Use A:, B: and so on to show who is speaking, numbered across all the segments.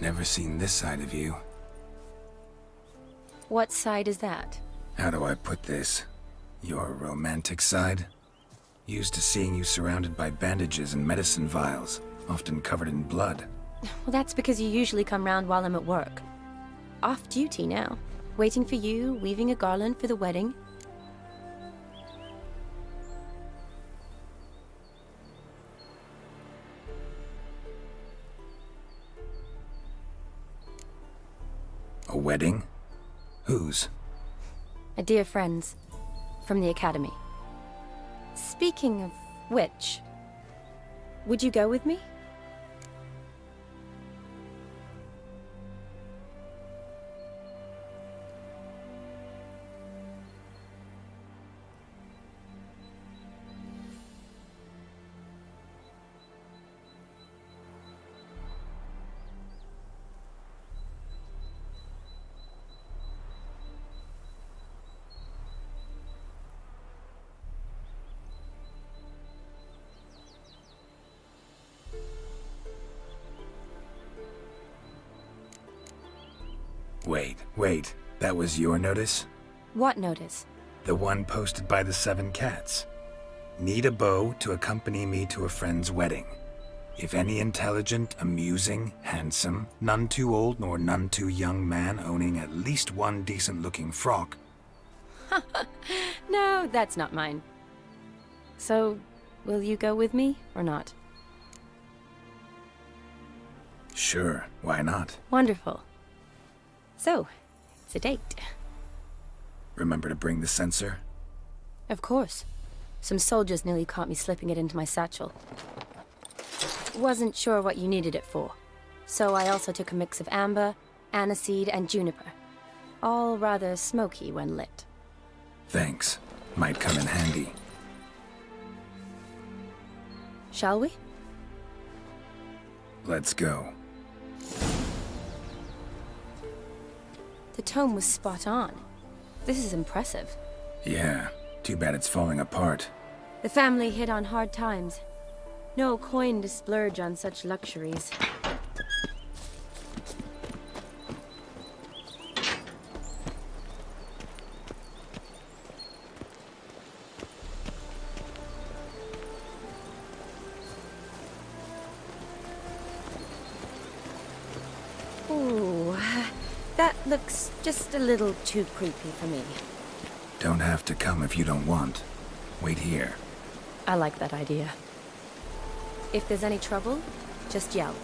A: Never seen this side of you.
B: What side is that?
A: How do I put this? Your romantic side? Used to seeing you surrounded by bandages and medicine vials, often covered in blood.
B: Well, that's because you usually come round while I'm at work. Off duty now. Waiting for you, weaving a garland for the wedding.
A: A wedding? Whose?
B: A dear friend's. From the academy. Speaking of which, would you go with me?
A: Wait. That was your notice?
B: What notice?
A: The one posted by the 7 cats. Need a beau to accompany me to a friend's wedding. If any intelligent, amusing, handsome, none too old nor none too young man owning at least one decent-looking frock.
B: No, that's not mine. So, will you go with me, or not?
A: Sure, why not?
B: Wonderful. So, it's a date.
A: Remember to bring the censer?
B: Of course. Some soldiers nearly caught me slipping it into my satchel. Wasn't sure what you needed it for, so I also took a mix of amber, aniseed, and juniper. All rather smoky when lit.
A: Thanks. Might come in handy.
B: Shall we?
A: Let's go.
B: The tome was spot on. This is impressive.
A: Yeah, too bad it's falling apart.
B: The family hit on hard times. No coin to splurge on such luxuries. Ooh, that looks just a little too creepy for me.
A: Don't have to come if you don't want. Wait here.
B: I like that idea. If there's any trouble, just yell.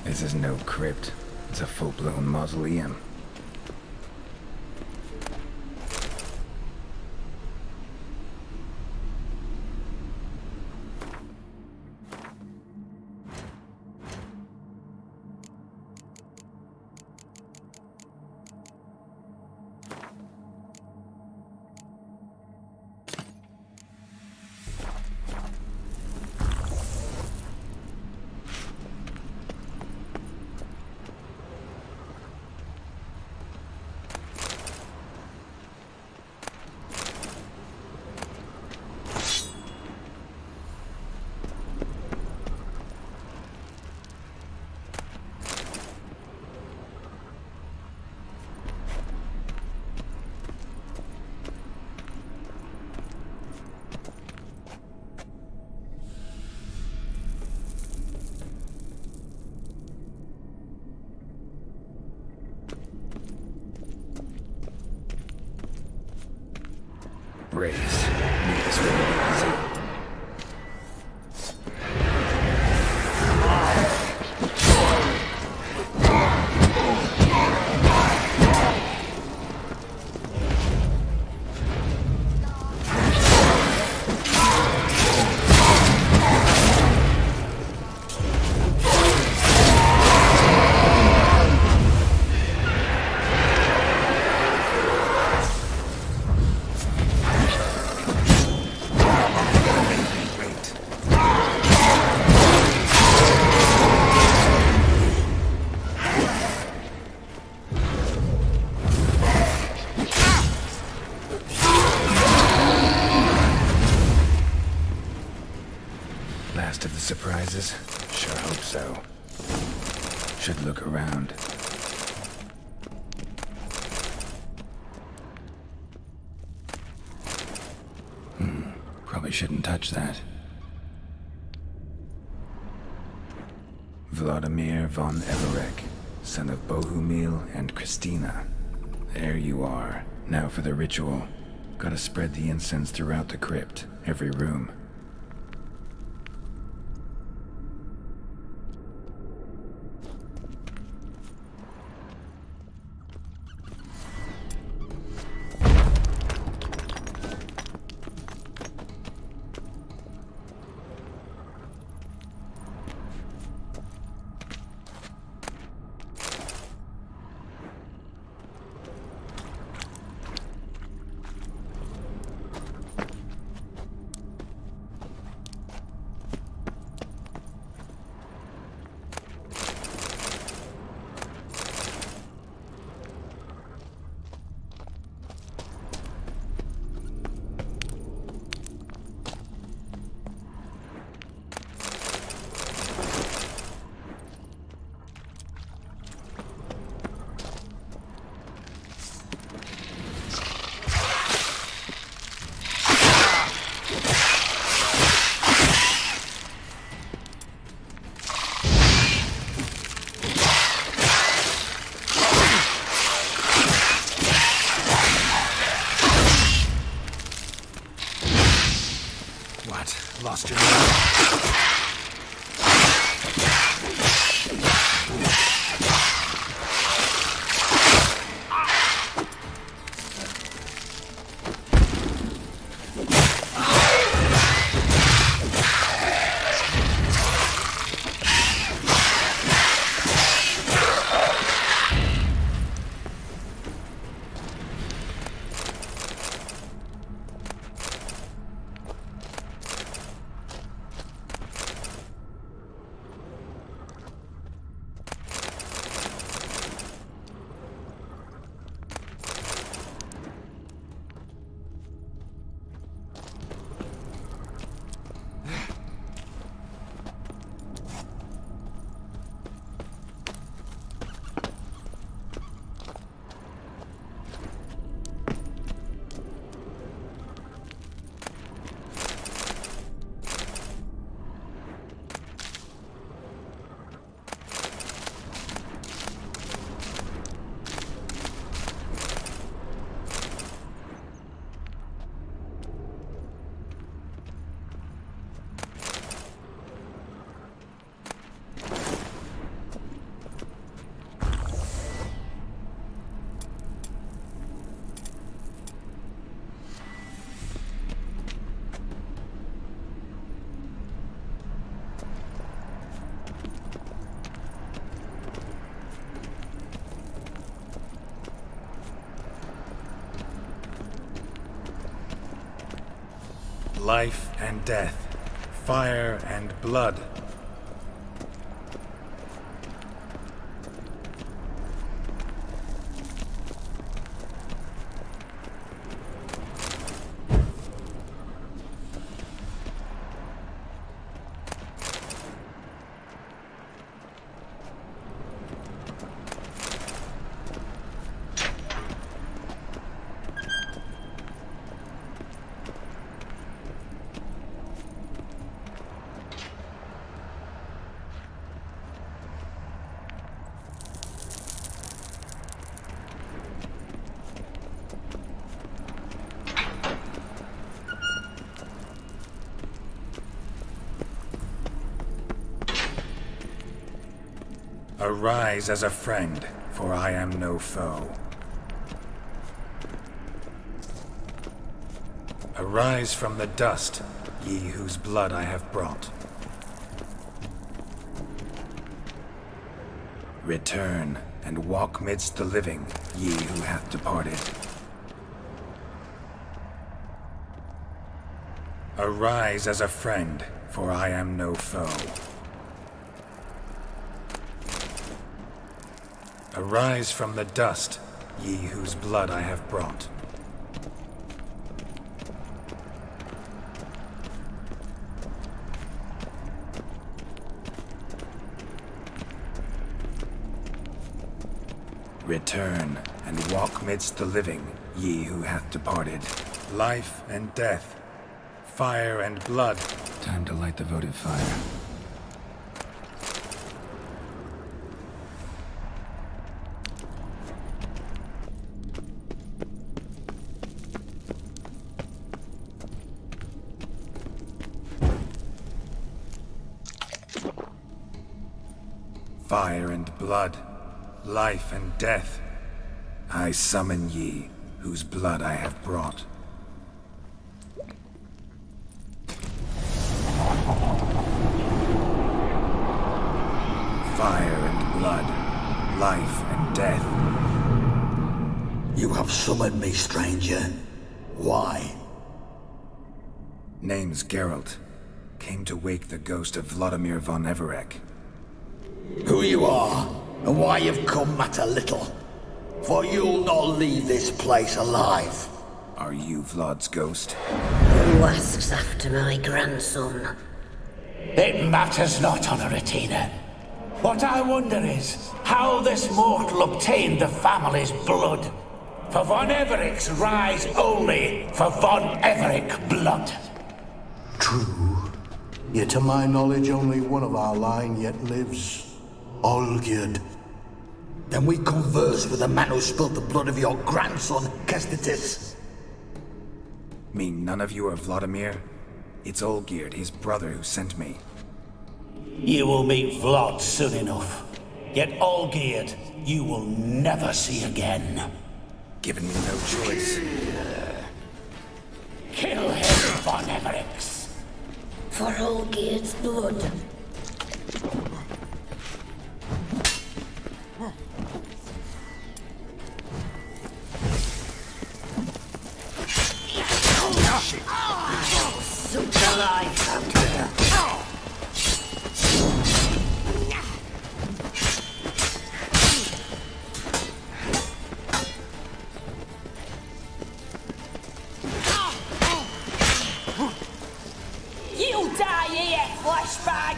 A: This is no crypt. It's a full-blown mausoleum. Raised. Need this one easy. surprises? Sure hope so. Should look around. Probably shouldn't touch that. Vladimir von Everek, son of Bohumil and Christina. There you are. Now for the ritual. Gotta spread the incense throughout the crypt, every room. Lost your mind? Life and death, fire and blood. Arise as a friend, for I am no foe. Arise from the dust, ye whose blood I have brought. Return, and walk midst the living, ye who hath departed. Arise as a friend, for I am no foe. Arise from the dust, ye whose blood I have brought. Return, and walk midst the living, ye who hath departed. Life and death, fire and blood. Time to light the votive fire. Fire and blood, life and death. I summon ye, whose blood I have brought. Fire and blood, life and death.
C: You have summoned me, stranger. Why?
A: Name's Geralt. Came to wake the ghost of Vladimir von Everec.
C: Who you are, and why you've come matter little. For you'll not leave this place alive.
A: Are you Vlad's ghost?
D: Who asks after my grandson?
C: It matters not, Honoratina. What I wonder is how this mortal obtained the family's blood. For von Everec's rise only for von Everec blood.
E: True. Yet to my knowledge, only one of our line yet lives. Olgierd.
C: Then we converse with the man who spilled the blood of your grandson, Kestitis.
A: Mean none of you are Vladimir? It's Olgierd, his brother, who sent me.
C: You will meet Vlad soon enough. Yet Olgierd, you will never see again.
A: Given me no choice.
C: Kill him, von Everec.
D: For Olgierd's blood. Such a life out there.
F: You die here, flashbag!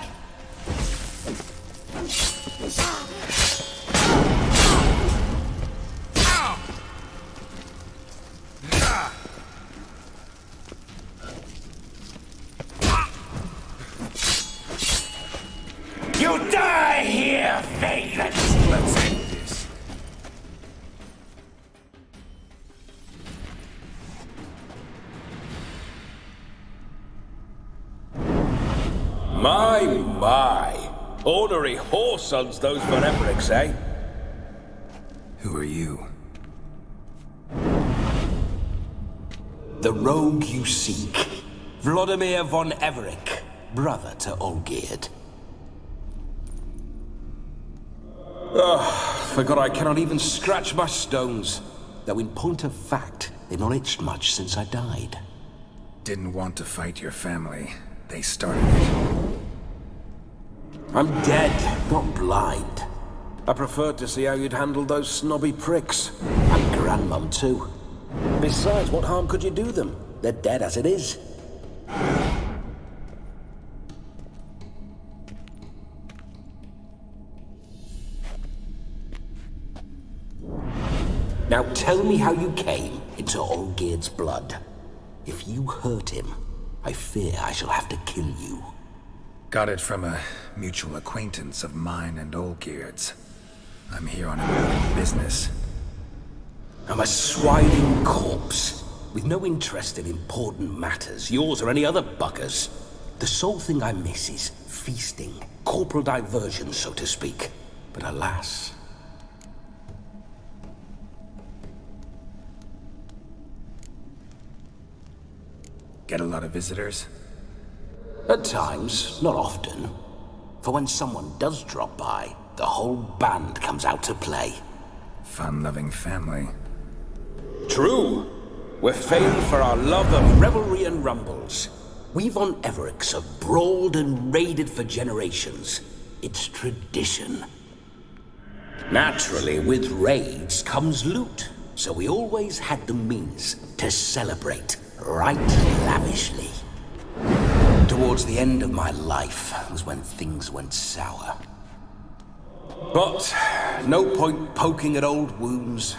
C: You die here, vagrant!
A: Let's end this.
G: My. Ornery whoresons those von Everecs, eh?
A: Who are you?
H: The rogue you seek. Vladimir von Everec, brother to Olgierd. Forgot I cannot even scratch my stones. Though in point of fact, they've not itched much since I died.
A: Didn't want to fight your family. They started it.
H: I'm dead, not blind.
G: I preferred to see how you'd handle those snobby pricks.
H: And grandmum too. Besides, what harm could you do them? They're dead as it is. Now tell me how you came into Olgierd's blood. If you hurt him, I fear I shall have to kill you.
A: Got it from a mutual acquaintance of mine and Olgierd's. I'm here on important business.
H: I'm a swiding corpse, with no interest in important matters, yours or any other buggers. The sole thing I miss is feasting, corporal diversion, so to speak. But alas...
A: Get a lot of visitors?
H: At times, not often. For when someone does drop by, the whole band comes out to play.
A: Fun-loving family.
G: True. We're famed for our love of
H: Revelry and rumbles. We von Everecs have brawled and raided for generations. It's tradition. Naturally, with raids comes loot, so we always had the means to celebrate right lavishly. Towards the end of my life was when things went sour. But no point poking at old wounds.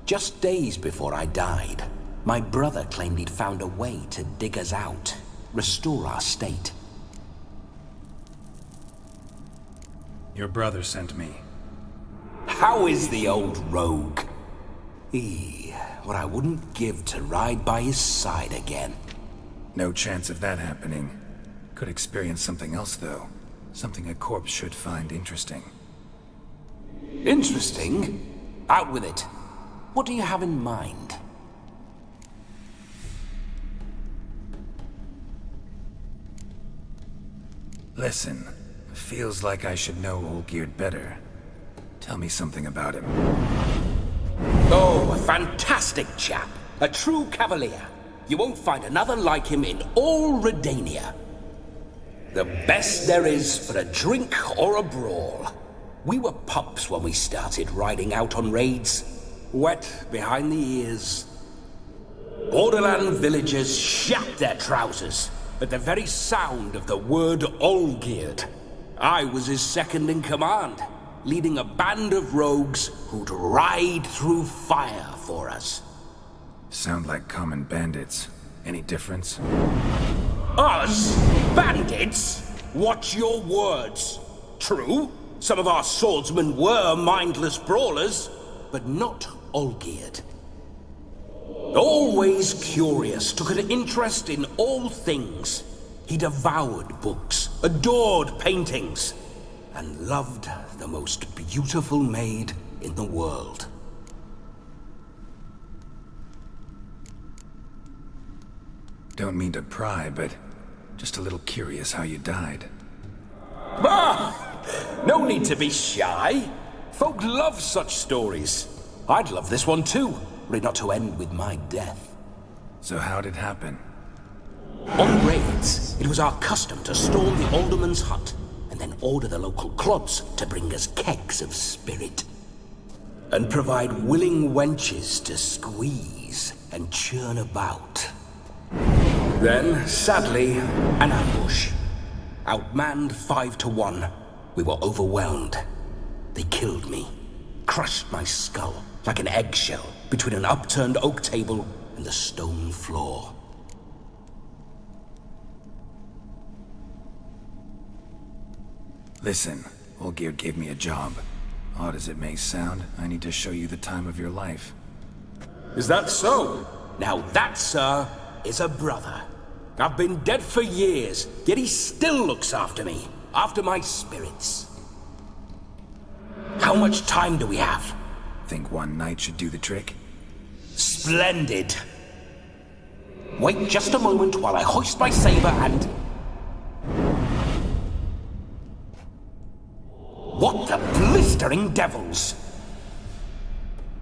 H: Just days before I died, my brother claimed he'd found a way to dig us out, restore our state.
A: Your brother sent me.
H: How is the old rogue? What I wouldn't give to ride by his side again.
A: No chance of that happening. Could experience something else, though. Something a corpse should find interesting.
H: Interesting? Out with it. What do you have in mind?
A: Listen, feels like I should know Olgierd better. Tell me something about him.
H: Oh, a fantastic chap. A true cavalier. You won't find another like him in all Redania. The best there is for a drink or a brawl. We were pups when we started riding out on raids. Wet behind the ears. Borderland villagers shat their trousers at the very sound of the word Olgierd. I was his second in command, leading a band of rogues who'd ride through fire for us.
A: Sound like common bandits. Any difference?
H: Us? Bandits? Watch your words. True, some of our swordsmen were mindless brawlers, but not Olgierd. Always curious, took an interest in all things. He devoured books, adored paintings, and loved the most beautiful maid in the world.
A: Don't mean to pry, but just a little curious how you died.
H: No need to be shy. Folk love such stories. I'd love this one too, were it not to end with my death.
A: So how'd it happen?
H: On raids, it was our custom to storm the alderman's hut, and then order the local clods to bring us kegs of spirit. And provide willing wenches to squeeze and churn about. Then, sadly, an ambush. Outmanned 5-1. We were overwhelmed. They killed me. Crushed my skull like an eggshell between an upturned oak table and the stone floor.
A: Listen, Olgierd gave me a job. Odd as it may sound, I need to show you the time of your life.
H: Is that so? Now that, sir, is a brother. I've been dead for years, yet he still looks after me, after my spirits. How much time do we have?
A: Think one night should do the trick?
H: Splendid. Wait just a moment while I hoist my saber and... What the blistering devils?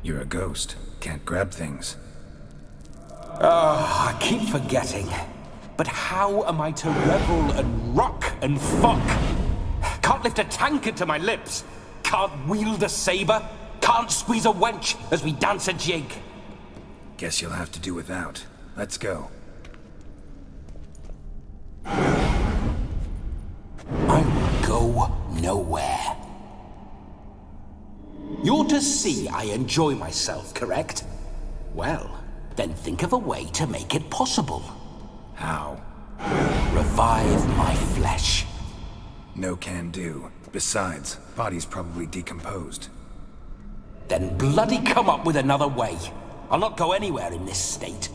A: You're a ghost. Can't grab things.
H: I keep forgetting. But how am I to revel and rock and fuck? Can't lift a tankard to my lips. Can't wield a saber. Can't squeeze a wench as we dance a jig.
A: Guess you'll have to do without. Let's go.
H: I will go nowhere. You're to see I enjoy myself, correct? Well, then think of a way to make it possible.
A: How?
H: Revive my flesh.
A: No can do. Besides, body's probably decomposed.
H: Then bloody come up with another way. I'll not go anywhere in this state.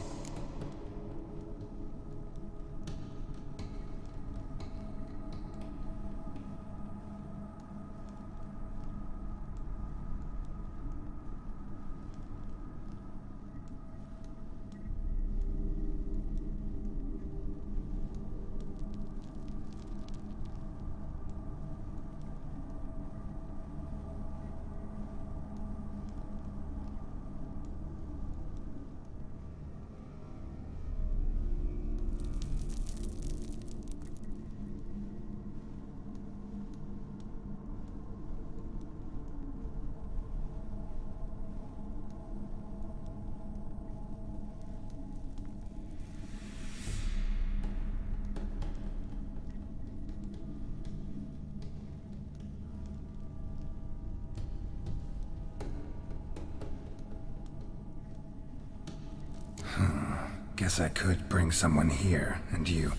A: guess I could bring someone here, and you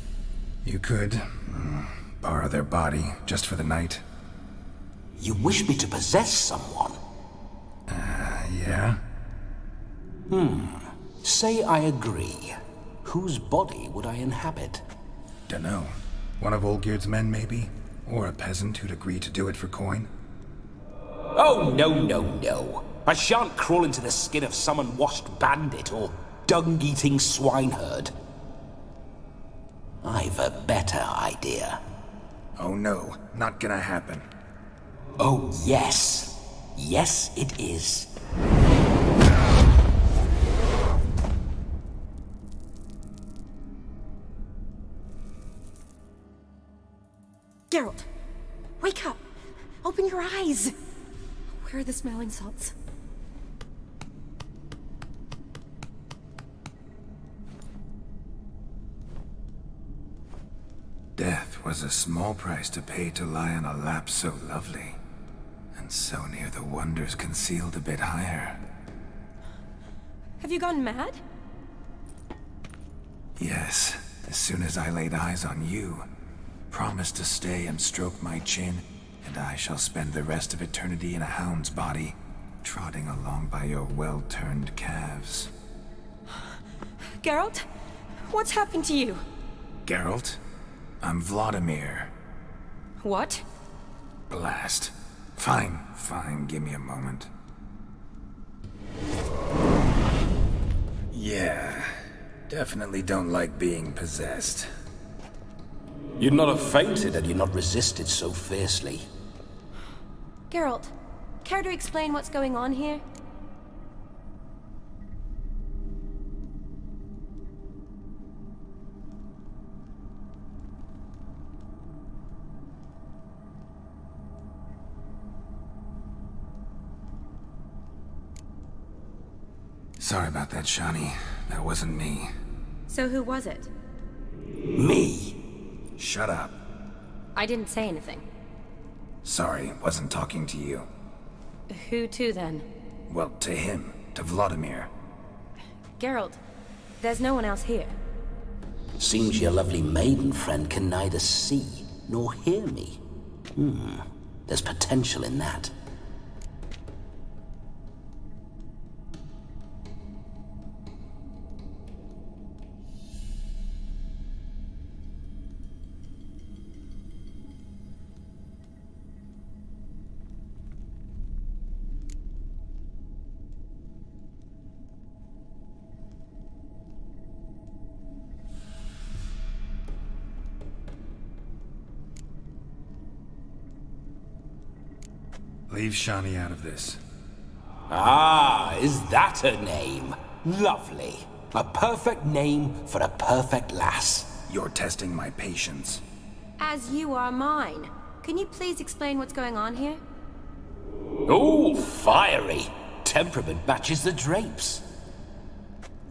A: could borrow their body just for the night.
H: You wish me to possess someone?
A: Yeah?
H: Say I agree. Whose body would I inhabit?
A: Dunno. One of Olgierd's men, maybe? Or a peasant who'd agree to do it for coin?
H: Oh, no. I shan't crawl into the skin of some unwashed bandit or dung-eating swineherd. I've a better idea.
A: Oh no, not gonna happen.
H: Oh, yes. Yes, it is.
B: Geralt, wake up! Open your eyes! Where are the smelling salts?
A: Death was a small price to pay to lie on a lap so lovely, and so near the wonders concealed a bit higher.
B: Have you gone mad?
A: Yes, as soon as I laid eyes on you, promise to stay and stroke my chin, and I shall spend the rest of eternity in a hound's body, trotting along by your well-turned calves.
B: Geralt? What's happened to you?
A: Geralt, I'm Vladimir.
B: What?
A: Blast. Fine, give me a moment. Yeah, definitely don't like being possessed.
H: You'd not have fainted had you not resisted so fiercely.
B: Geralt, care to explain what's going on here?
A: Sorry about that, Shani. That wasn't me.
B: So who was it?
H: Me?
A: Shut up.
B: I didn't say anything.
A: Sorry, wasn't talking to you.
B: Who to then?
A: Well, to him. To Vladimir.
B: Geralt, there's no one else here.
H: Seems your lovely maiden friend can neither see nor hear me. There's potential in that.
A: Leave Shani out of this.
H: Ah, is that a name? Lovely. A perfect name for a perfect lass.
A: You're testing my patience.
B: As you are mine. Can you please explain what's going on here?
H: Oh, fiery. Temperament matches the drapes.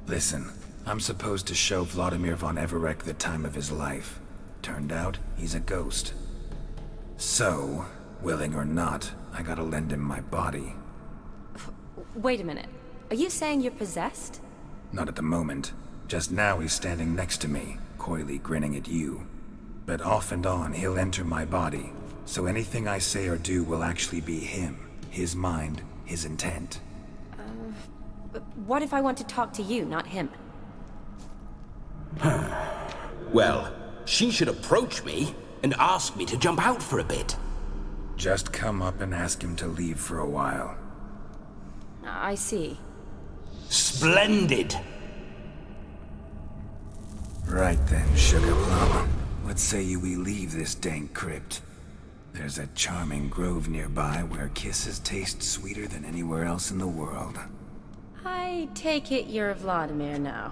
A: Listen, I'm supposed to show Vladimir von Everec the time of his life. Turned out, he's a ghost. So, willing or not, I gotta lend him my body.
B: Wait a minute. Are you saying you're possessed?
A: Not at the moment. Just now he's standing next to me, coyly grinning at you. But off and on, he'll enter my body. So anything I say or do will actually be him. His mind, his intent.
B: But what if I want to talk to you, not him?
H: Well, she should approach me and ask me to jump out for a bit.
A: Just come up and ask him to leave for a while.
B: I see.
H: Splendid!
A: Right then, Sugar Plum. What say you we leave this dank crypt? There's a charming grove nearby where kisses taste sweeter than anywhere else in the world.
B: I take it you're Vladimir now.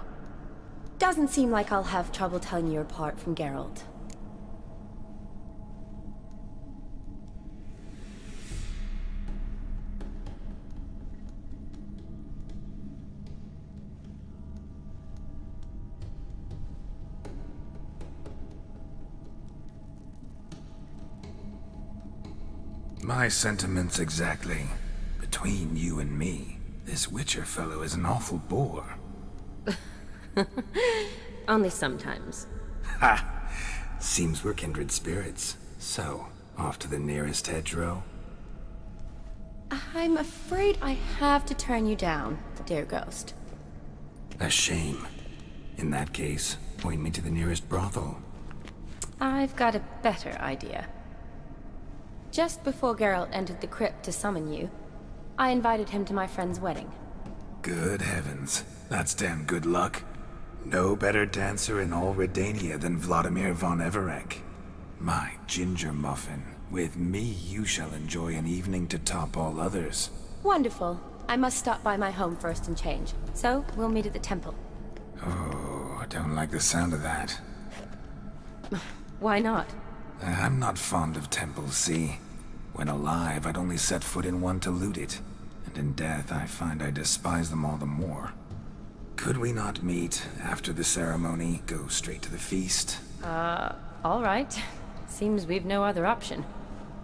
B: Doesn't seem like I'll have trouble telling you apart from Geralt.
A: My sentiments exactly. Between you and me, this Witcher fellow is an awful bore.
B: Only sometimes.
A: Ha! Seems we're kindred spirits. So, off to the nearest hedgerow?
B: I'm afraid I have to turn you down, dear ghost.
A: A shame. In that case, point me to the nearest brothel.
B: I've got a better idea. Just before Geralt entered the crypt to summon you, I invited him to my friend's wedding.
A: Good heavens. That's damn good luck. No better dancer in all Redania than Vladimir von Everec. My ginger muffin. With me, you shall enjoy an evening to top all others.
B: Wonderful. I must stop by my home first and change. So, we'll meet at the temple.
A: Oh, I don't like the sound of that.
B: Why not?
A: I'm not fond of temples, see? When alive, I'd only set foot in one to loot it. And in death, I find I despise them all the more. Could we not meet after the ceremony, go straight to the feast?
B: All right. Seems we've no other option.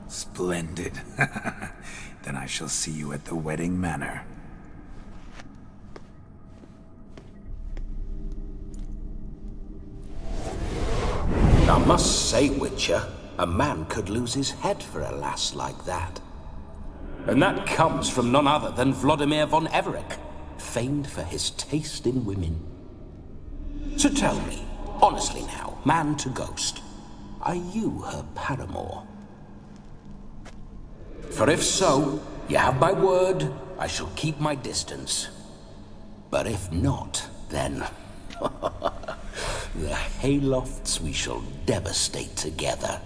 A: Splendid. Then I shall see you at the wedding manor.
H: I must say, Witcher, a man could lose his head for a lass like that. And that comes from none other than Vladimir von Everec, famed for his taste in women. So tell me, honestly now, man to ghost, are you her paramour? For if so, you have my word, I shall keep my distance. But if not, then... the haylofts we shall devastate together.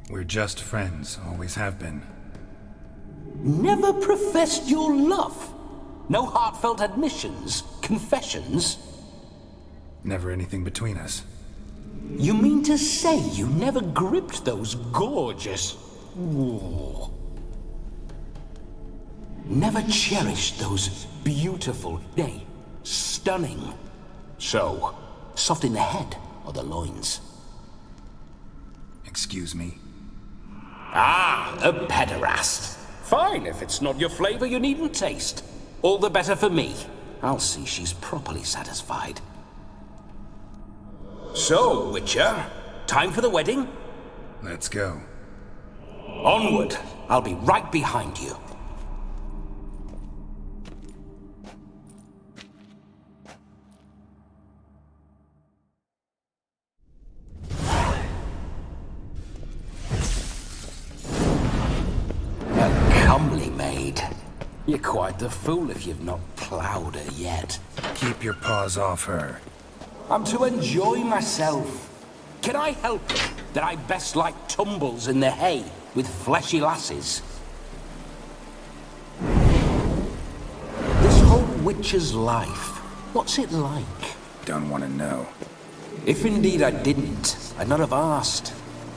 A: We're just friends, always have been.
H: Never professed your love? No heartfelt admissions, confessions?
A: Never anything between us.
H: You mean to say you never gripped those gorgeous... Ooh. Never cherished those beautiful, nay, stunning... So, soft in the head or the loins?
A: Excuse me?
H: Ah, a pederast. Fine, if it's not your flavor, you needn't taste. All the better for me. I'll see she's properly satisfied. So, Witcher, time for the wedding?
A: Let's go.
H: Onward. I'll be right behind you. Comely maid. You're quite the fool if you've not ploughed her yet.
A: Keep your paws off her.
H: I'm to enjoy myself. Can I help it that I best like tumbles in the hay with fleshy lasses? This whole witcher's life, what's it like?
A: Don't want to know.
H: If indeed I didn't, I'd not have asked.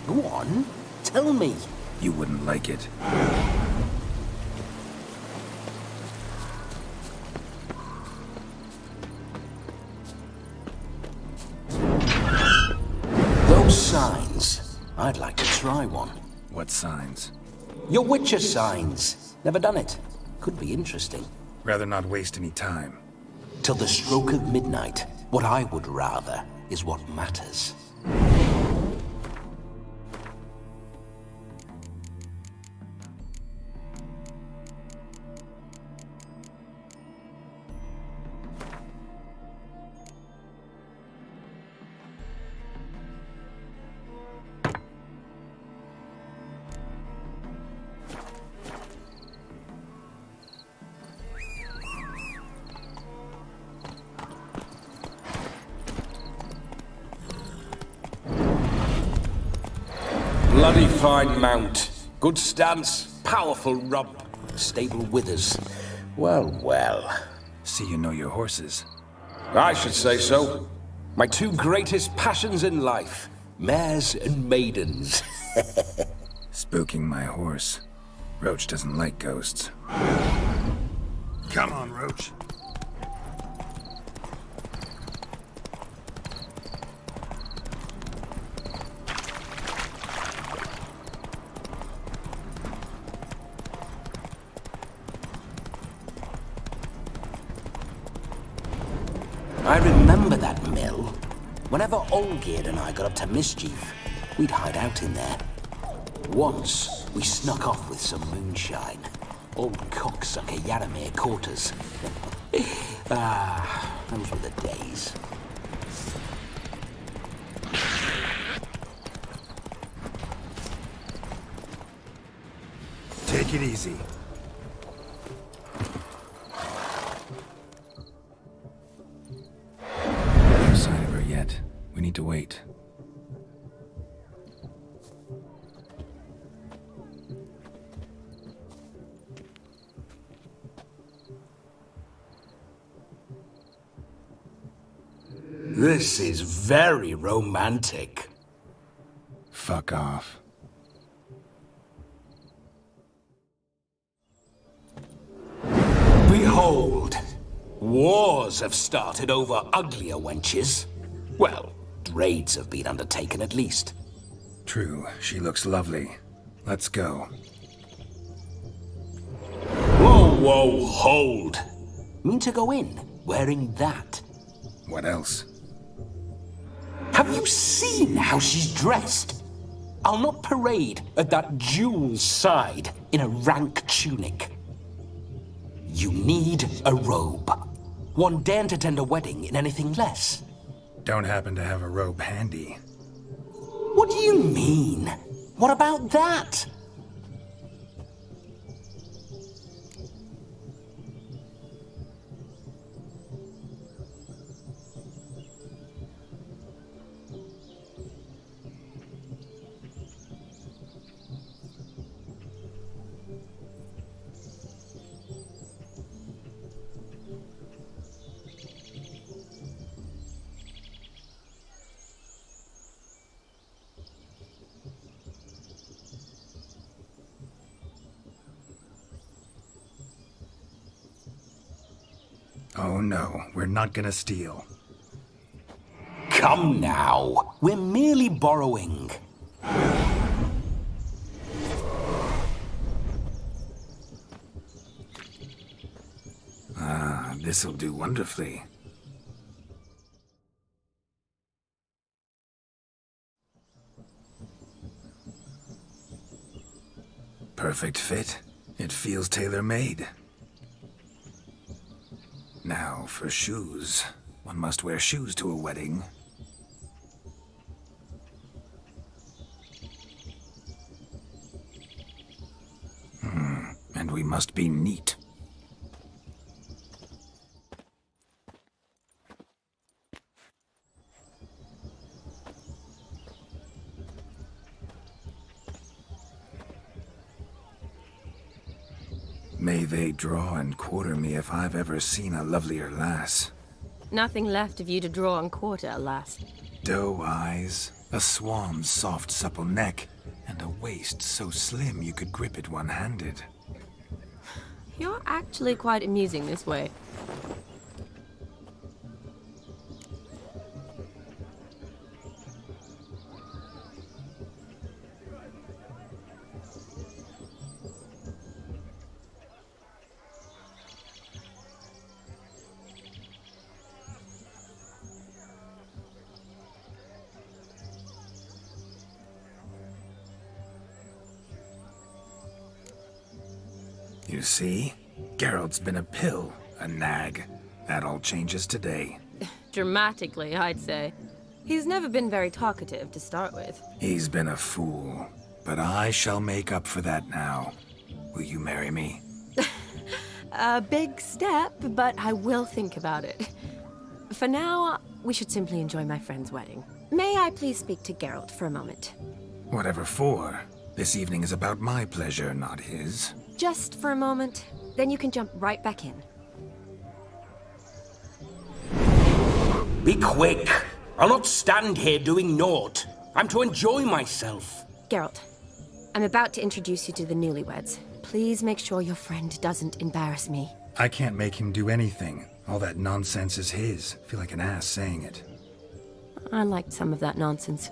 H: Go on, tell me.
A: You wouldn't like it.
H: Those signs, I'd like to try one.
A: What signs?
H: Your Witcher signs. Never done it. Could be interesting.
A: Rather not waste any time.
H: Till the stroke of midnight, what I would rather is what matters. Bloody fine mount. Good stance, powerful rump, stable withers. Well, well.
A: See you know your horses.
H: I should say so. My two greatest passions in life. Mares and maidens.
A: Spooking my horse. Roach doesn't like ghosts. Come on, Roach.
H: I remember that mill. Whenever Olgerd and I got up to mischief, we'd hide out in there. Once, we snuck off with some moonshine. Old cocksucker Yaramir caught us. Those were the days.
A: Take it easy. No sign of her yet. We need to wait.
H: This is very romantic.
A: Fuck off.
H: Behold, wars have started over uglier wenches. Well, raids have been undertaken at least.
A: True, she looks lovely. Let's go.
H: Whoa, whoa, hold. Mean to go in, wearing that?
A: What else?
H: Have you seen how she's dressed? I'll not parade at that jewel's side in a rank tunic. You need a robe. One daren't attend a wedding in anything less.
A: Don't happen to have a robe handy.
H: What do you mean? What about that?
A: Oh no, we're not gonna steal.
H: Come now. We're merely borrowing.
A: Ah, this'll do wonderfully. Perfect fit. It feels tailor-made. Now, for shoes. One must wear shoes to a wedding. And we must be neat. May they draw and quarter me if I've ever seen a lovelier lass.
B: Nothing left of you to draw and quarter, alas.
A: Doe eyes, a swan's soft supple neck, and a waist so slim you could grip it one-handed.
B: You're actually quite amusing this way.
A: You see? Geralt's been a pill, a nag. That all changes today.
B: Dramatically, I'd say. He's never been very talkative to start with.
A: He's been a fool, but I shall make up for that now. Will you marry me?
B: A big step, but I will think about it. For now, we should simply enjoy my friend's wedding. May I please speak to Geralt for a moment?
A: Whatever for. This evening is about my pleasure, not his.
B: Just for a moment, then you can jump right back in.
H: Be quick. I'll not stand here doing naught. I'm to enjoy myself.
B: Geralt, I'm about to introduce you to the newlyweds. Please make sure your friend doesn't embarrass me.
A: I can't make him do anything. All that nonsense is his. I feel like an ass saying it.
B: I liked some of that nonsense.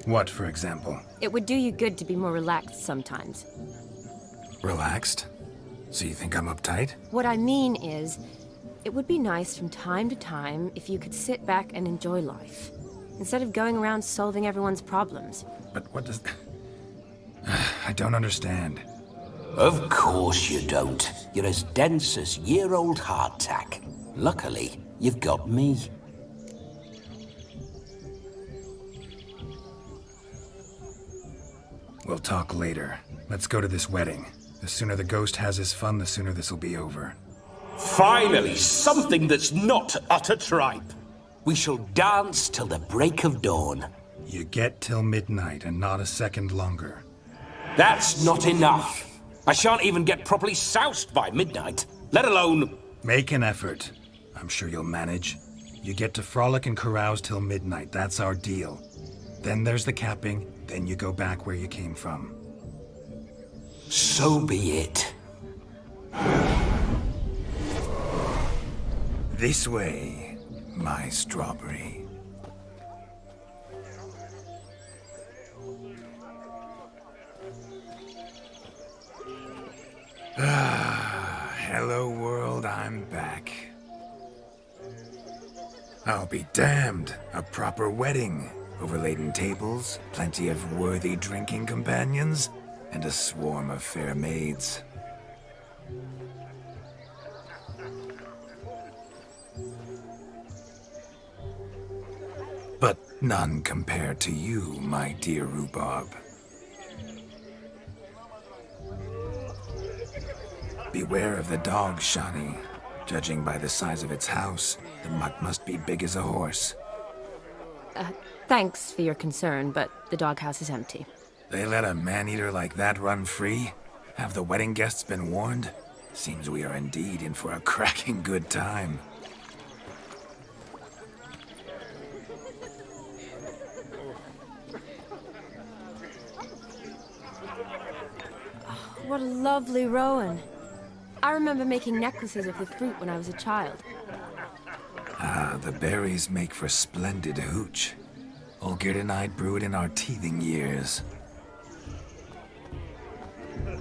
A: What, for example?
B: It would do you good to be more relaxed sometimes.
A: Relaxed? So you think I'm uptight?
B: What I mean is, it would be nice from time to time if you could sit back and enjoy life, instead of going around solving everyone's problems.
A: But what does... I don't understand.
H: Of course you don't. You're as dense as year-old hardtack. Luckily, you've got me.
A: We'll talk later. Let's go to this wedding. The sooner the ghost has his fun, the sooner this'll be over.
H: Finally, something that's not utter tripe. We shall dance till the break of dawn.
A: You get till midnight and not a second longer.
H: That's not enough. I shan't even get properly soused by midnight, let alone...
A: Make an effort. I'm sure you'll manage. You get to frolic and carouse till midnight. That's our deal. Then there's the capping, then you go back where you came from.
H: So be it.
A: This way, my strawberry. Hello world, I'm back. I'll be damned. A proper wedding. Overladen tables, plenty of worthy drinking companions, and a swarm of fair maids. But none compared to you, my dear rhubarb. Beware of the dog, Shani. Judging by the size of its house, the mutt must be big as a horse.
B: Thanks for your concern, but the doghouse is empty.
A: They let a man-eater like that run free? Have the wedding guests been warned? Seems we are indeed in for a cracking good time.
B: What a lovely rowan. I remember making necklaces of the fruit when I was a child.
A: Ah, the berries make for splendid hooch. Olgierd and I brewed in our teething years.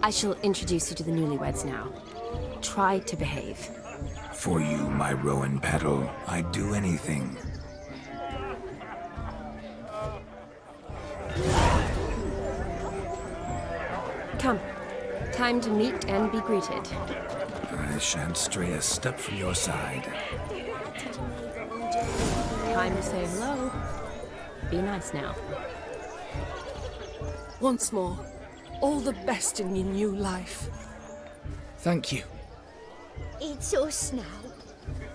B: I shall introduce you to the newlyweds now. Try to behave.
A: For you, my rowan petal, I'd do anything.
B: Come. Time to meet and be greeted.
A: I shan't stray a step from your side.
B: Time to say hello. Be nice now.
I: Once more, all the best in your new life.
J: Thank you.
K: It's us now.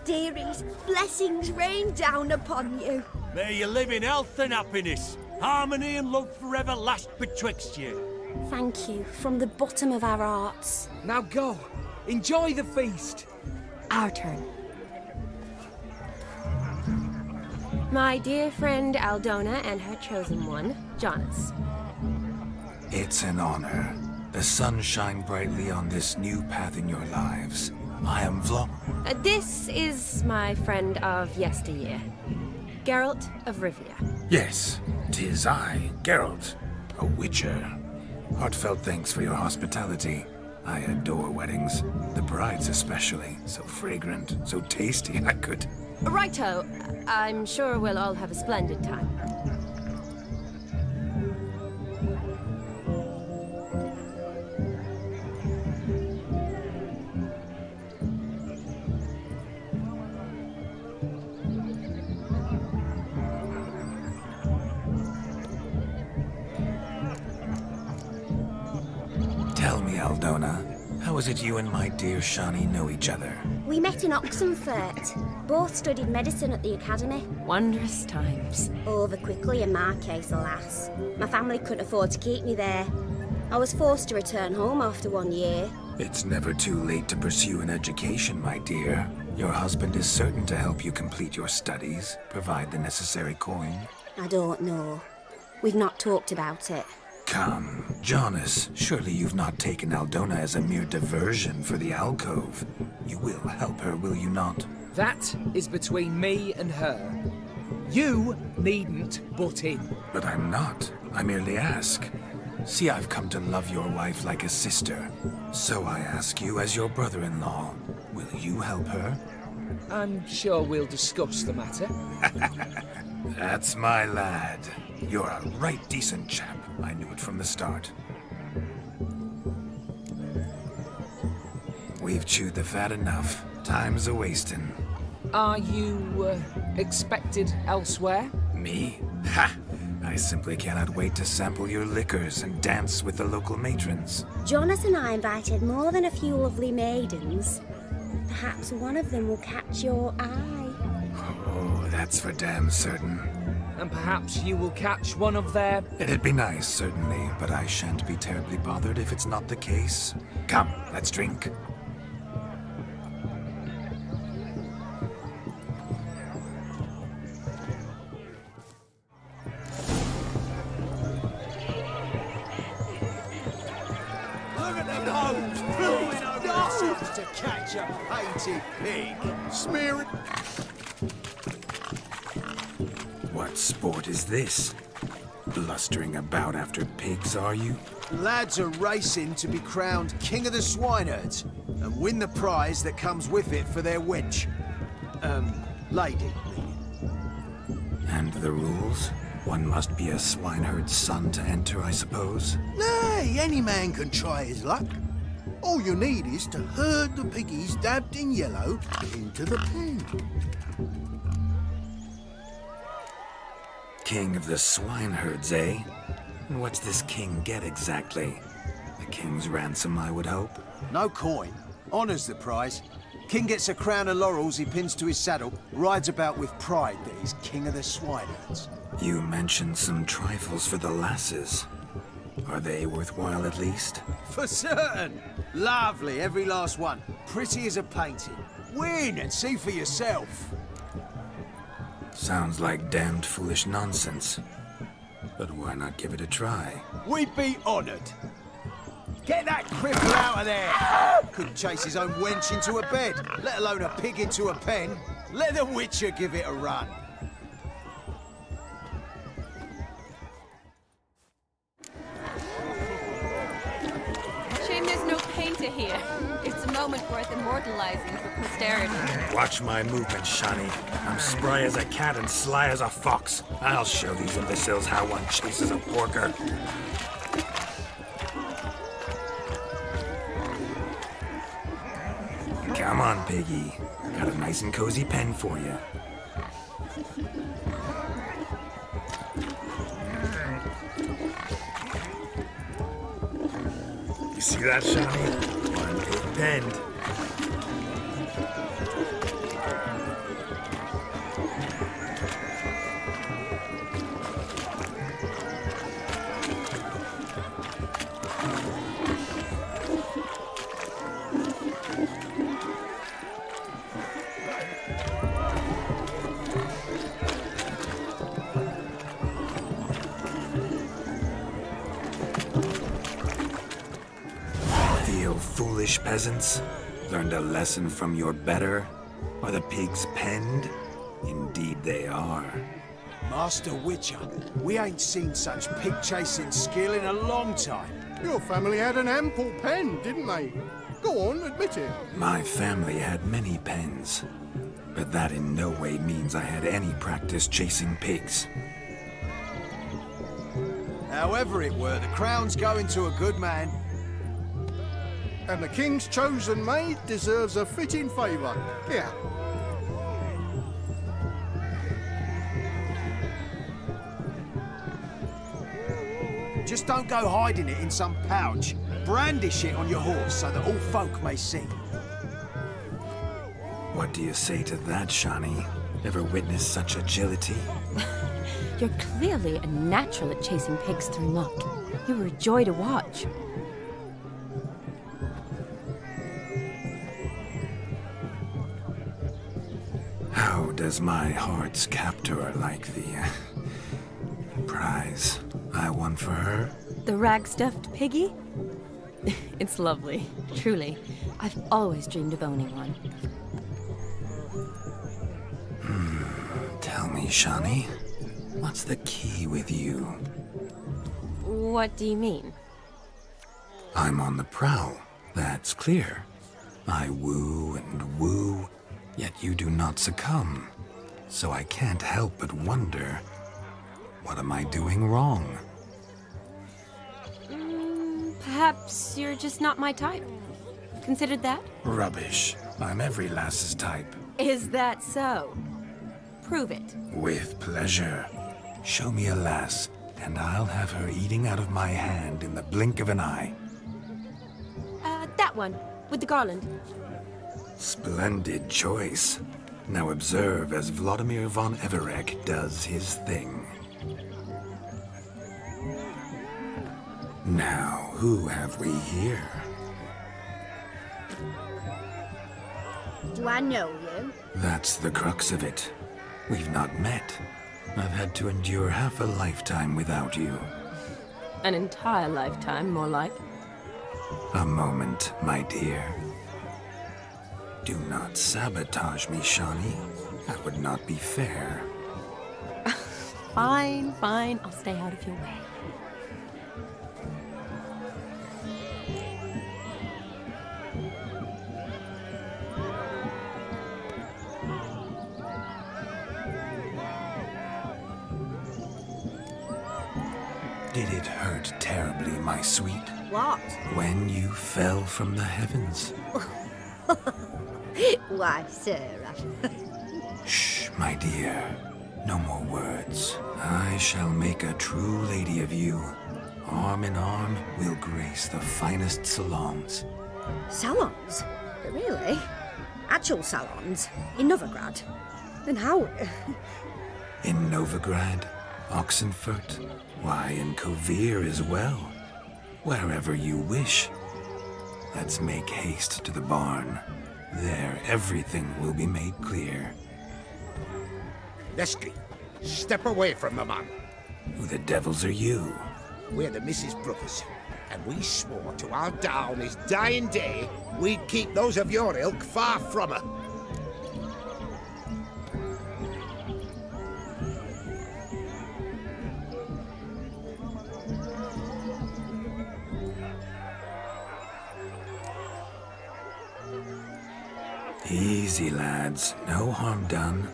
K: Dearies, blessings rain down upon you.
L: May you live in health and happiness. Harmony and love forever last betwixt you.
K: Thank you, from the bottom of our hearts.
J: Now go. Enjoy the feast.
B: Our turn. My dear friend Aldona and her chosen one, Jonas.
A: It's an honor. The sun shine brightly on this new path in your lives. I am
B: This is my friend of yesteryear, Geralt of Rivia.
A: Yes, 'tis I, Geralt, a witcher. Heartfelt thanks for your hospitality. I adore weddings. The brides especially. So fragrant, so tasty, I could...
B: Righto. I'm sure we'll all have a splendid time.
A: Tell me, Aldona, how is it you and my dear Shani know each other?
K: We met in Oxenfurt. Both studied medicine at the academy.
B: Wondrous times.
K: Over quickly in my case, alas. My family couldn't afford to keep me there. I was forced to return home after 1 year.
A: It's never too late to pursue an education, my dear. Your husband is certain to help you complete your studies, provide the necessary coin.
K: I don't know. We've not talked about it.
A: Come, Jonas, surely you've not taken Aldona as a mere diversion for the alcove. You will help her, will you not?
J: That is between me and her. You needn't butt in.
A: But I'm not. I merely ask. See, I've come to love your wife like a sister. So I ask you as your brother-in-law, will you help her?
J: I'm sure we'll discuss the matter.
A: That's my lad. You're a right decent chap. I knew it from the start. We've chewed the fat enough. Time's a-wasting.
J: Are you, expected elsewhere?
A: Me? Ha! I simply cannot wait to sample your liquors and dance with the local matrons.
K: Jonas and I invited more than a few lovely maidens. Perhaps one of them will catch your eye.
A: Oh, that's for damn certain.
J: And perhaps you will catch one of their...
A: It'd be nice, certainly, but I shan't be terribly bothered if it's not the case. Come, let's drink.
L: Look at the nose! Blowing over ourselves to catch a painted pig! Smearing...
A: What sport is this? Blustering about after pigs, are you?
L: Lads are racing to be crowned King of the Swineherds and win the prize that comes with it for their wench. Lady.
A: And the rules? One must be a swineherd's son to enter, I suppose?
E: Nay, any man can try his luck. All you need is to herd the piggies dabbed in yellow into the pen.
A: King of the swineherds, eh? And what's this king get exactly? A king's ransom, I would hope.
L: No coin. Honours the prize. King gets a crown of laurels he pins to his saddle, rides about with pride that he's King of the Swineherds.
A: You mentioned some trifles for the lasses. Are they worthwhile at least?
L: For certain! Lovely, every last one. Pretty as a painting. Win and see for yourself.
A: Sounds like damned foolish nonsense. But why not give it a try?
L: We'd be honoured. Get that cripple out of there! Couldn't chase his own wench into a bed, let alone a pig into a pen. Let the Witcher give it a run.
B: Shame there's no painter here. It's a moment worth immortalizing for posterity.
A: Watch my movement, Shani. I'm spry as a cat and sly as a fox. I'll show these imbeciles how one chases a porker. Come on, piggy. Got a nice and cozy pen for you. You see that, Shani? One big bend. Foolish peasants, learned a lesson from your better? Are the pigs penned? Indeed they are.
L: Master Witcher, we ain't seen such pig-chasing skill in a long time.
E: Your family had an ample pen, didn't they? Go on, admit it.
A: My family had many pens, but that in no way means I had any practice chasing pigs.
L: However it were, the crown's going to a good man.
E: And the king's chosen maid deserves a fitting favour. Here.
L: Just don't go hiding it in some pouch. Brandish it on your horse so that all folk may see.
A: What do you say to that, Shani? Ever witnessed such agility?
B: You're clearly a natural at chasing pigs through muck. You were a joy to watch.
A: How does my heart's captor like the prize I won for her?
B: The rag-stuffed piggy? It's lovely, truly. I've always dreamed of owning one.
A: Tell me, Shani, what's the key with you?
B: What do you mean?
A: I'm on the prowl, that's clear. I woo and woo, yet you do not succumb. So I can't help but wonder, what am I doing wrong?
B: Perhaps you're just not my type. Considered that?
A: Rubbish. I'm every lass's type.
B: Is that so? Prove it.
A: With pleasure. Show me a lass, and I'll have her eating out of my hand in the blink of an eye.
B: That one, with the garland.
A: Splendid choice. Now observe as Vladimir von Everec does his thing. Now, who have we here?
K: Do I know you?
A: That's the crux of it. We've not met. I've had to endure half a lifetime without you.
B: An entire lifetime, more like.
A: A moment, my dear. Do not sabotage me, Shani. That would not be fair.
B: Fine, fine. I'll stay out of your way.
A: Did it hurt terribly, my sweet?
K: What?
A: When you fell from the heavens?
K: Why, Sarah.
A: Shh, my dear. No more words. I shall make a true lady of you. Arm in arm, we'll grace the finest salons.
K: Salons? Really? Actual salons? In Novigrad? Then how?
A: In Novigrad, Oxenfurt, why, in Kovir as well. Wherever you wish. Let's make haste to the barn. There, everything will be made clear.
M: Leslie, step away from the man.
A: Who the devils are you?
M: We're the Mrs. Brothers, and we swore to our down his dying day we'd keep those of your ilk far from her.
A: Easy, lads. No harm done.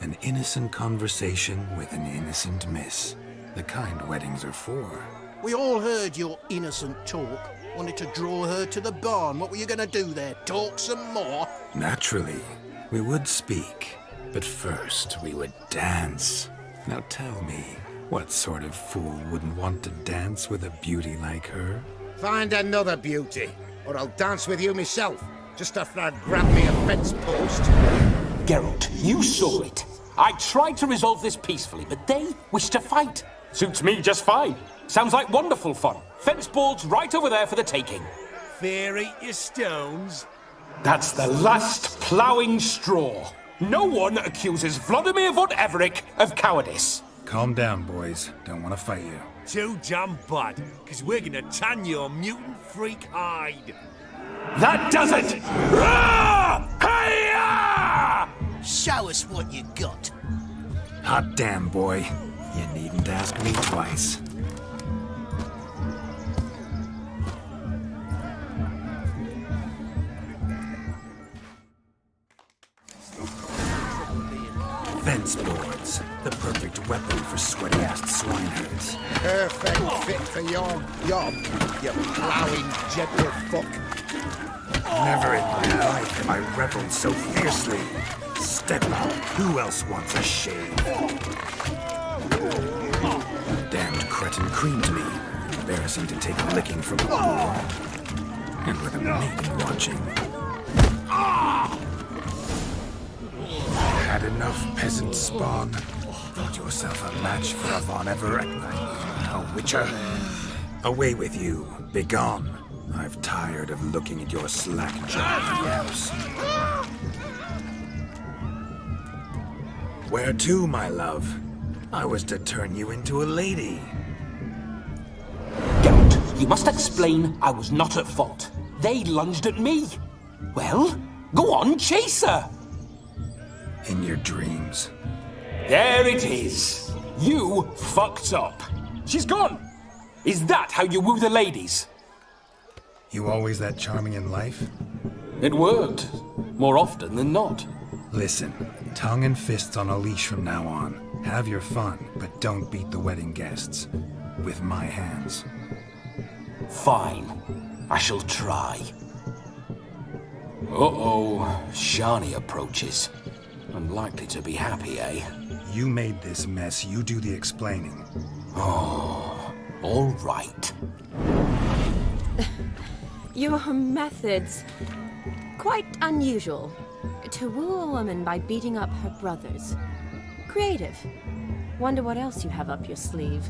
A: An innocent conversation with an innocent miss. The kind weddings are for.
E: We all heard your innocent talk. Wanted to draw her to the barn. What were you gonna do there? Talk some more?
A: Naturally, we would speak. But first, we would dance. Now tell me, what sort of fool wouldn't want to dance with a beauty like her?
M: Find another beauty, or I'll dance with you myself, just after I'd grab me a fence post.
H: Geralt, you saw it. I tried to resolve this peacefully, but they wish to fight. Suits me just fine. Sounds like wonderful fun. Fence boards right over there for the taking.
L: Fear eat your stones.
H: That's the last ploughing straw. No one accuses Vladimir von Everec of cowardice.
A: Calm down, boys. Don't want to fight you.
L: Too damn bad, because we're gonna tan your mutant freak hide.
H: That does it! Hi-ya!
E: Show us what you got.
A: Hot damn, boy. You needn't ask me twice. Fence boards. The perfect weapon for sweaty-assed swineherds.
M: Perfect fit for your job, you ploughing gentle fuck.
A: Never in my life have I reveled so fiercely. Step up. Who else wants a shave? Damned cretin creamed me. Embarrassing to take a licking from a fool. And with a maiden watching. had enough, peasant spawn. Thought yourself a match for a Von Everett, a witcher. Away with you. Begone. I've tired of looking at your slack-jawed yaps. Where to, my love? I was to turn you into a lady.
H: Geralt, you must explain I was not at fault. They lunged at me. Well, go on, chase her.
A: In your dreams.
H: There it is. You fucked up. She's gone. Is that how you woo the ladies?
A: You always that charming in life?
H: It worked. More often than not.
A: Listen, tongue and fists on a leash from now on. Have your fun, but don't beat the wedding guests. With my hands.
H: Fine. I shall try. Uh-oh. Shani approaches. Unlikely to be happy, eh?
A: You made this mess. You do the explaining.
H: Oh, all right.
B: Your methods... quite unusual. To woo a woman by beating up her brothers. Creative. Wonder what else you have up your sleeve.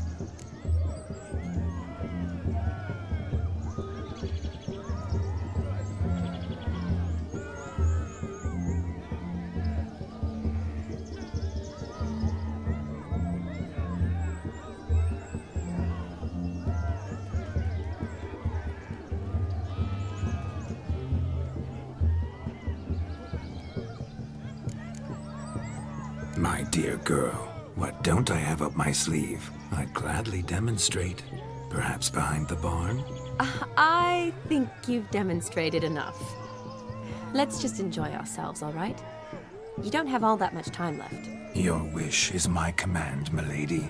A: My dear girl, what don't I have up my sleeve? I'd gladly demonstrate. Perhaps behind the barn?
B: I think you've demonstrated enough. Let's just enjoy ourselves, all right? You don't have all that much time left.
A: Your wish is my command, milady.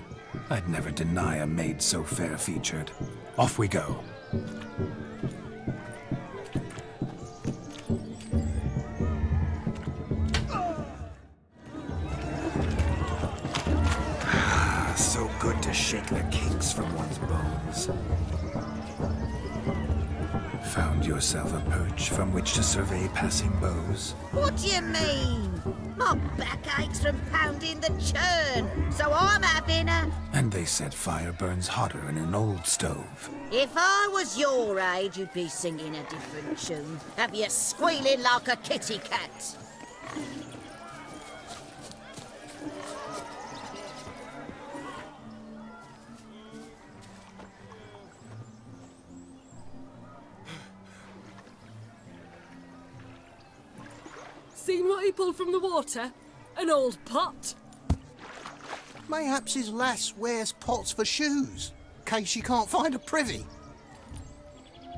A: I'd never deny a maid so fair-featured. Off we go. So good to shake the kinks from one's bones. Found yourself a perch from which to survey passing beaux?
D: What do you mean? My back aches from pounding the churn, so I'm having a...
A: And they said fire burns hotter in an old stove.
D: If I was your age, you'd be singing a different tune. Have you squealing like a kitty cat?
I: Seen what he pulled from the water? An old pot.
E: Mayhaps his lass wears pots for shoes, case she can't find a privy.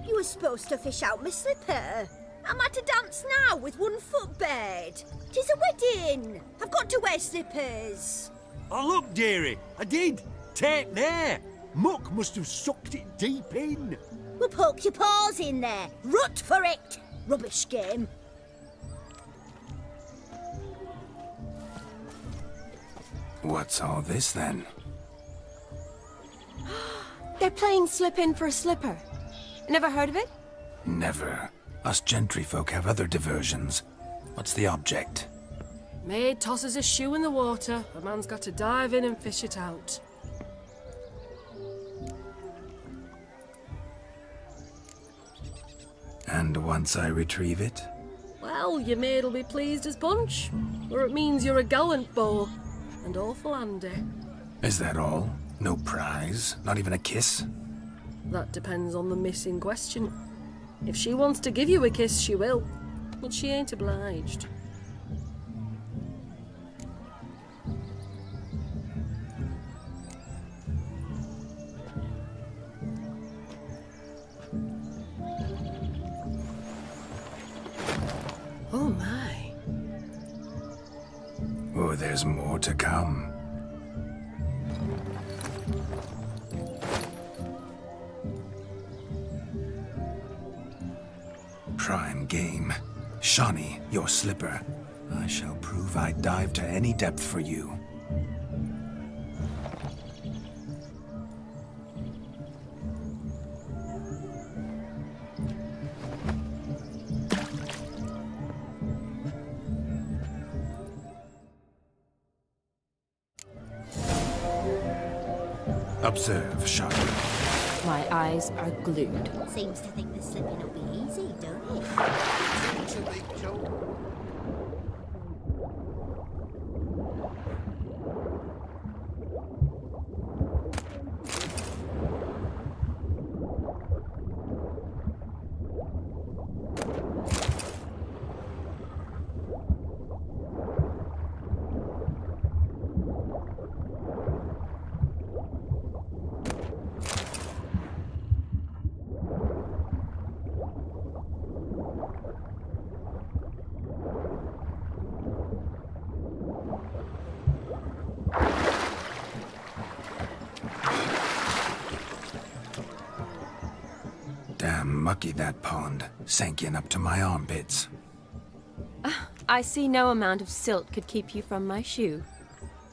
K: You were supposed to fish out my slipper. I'm at a dance now with one foot bared. 'Tis a wedding. I've got to wear slippers.
L: Oh, look, dearie, I did. Take there. Muck must have sucked it deep in.
K: Well, poke your paws in there. Rut for it. Rubbish game.
A: What's all this, then?
B: They're playing slip in for a slipper. Never heard of it?
A: Never. Us gentry folk have other diversions. What's the object?
I: Maid tosses a shoe in the water. A man's got to dive in and fish it out.
A: And once I retrieve it?
I: Well, your maid'll be pleased as punch. Or it means you're a gallant beau. And awful handy.
A: Is that all? No prize? Not even a kiss?
I: That depends on the miss in question. If she wants to give you a kiss, she will. But she ain't obliged. Oh my.
A: Oh, there's more to come. Prime game. Shani, your slipper. I shall prove I'd dive to any depth for you. Observe, Shani.
B: My eyes are glued.
K: Seems to think the slipping will be easy, don't it?
A: Damn mucky, that pond. Sank in up to my armpits.
B: I see no amount of silt could keep you from my shoe.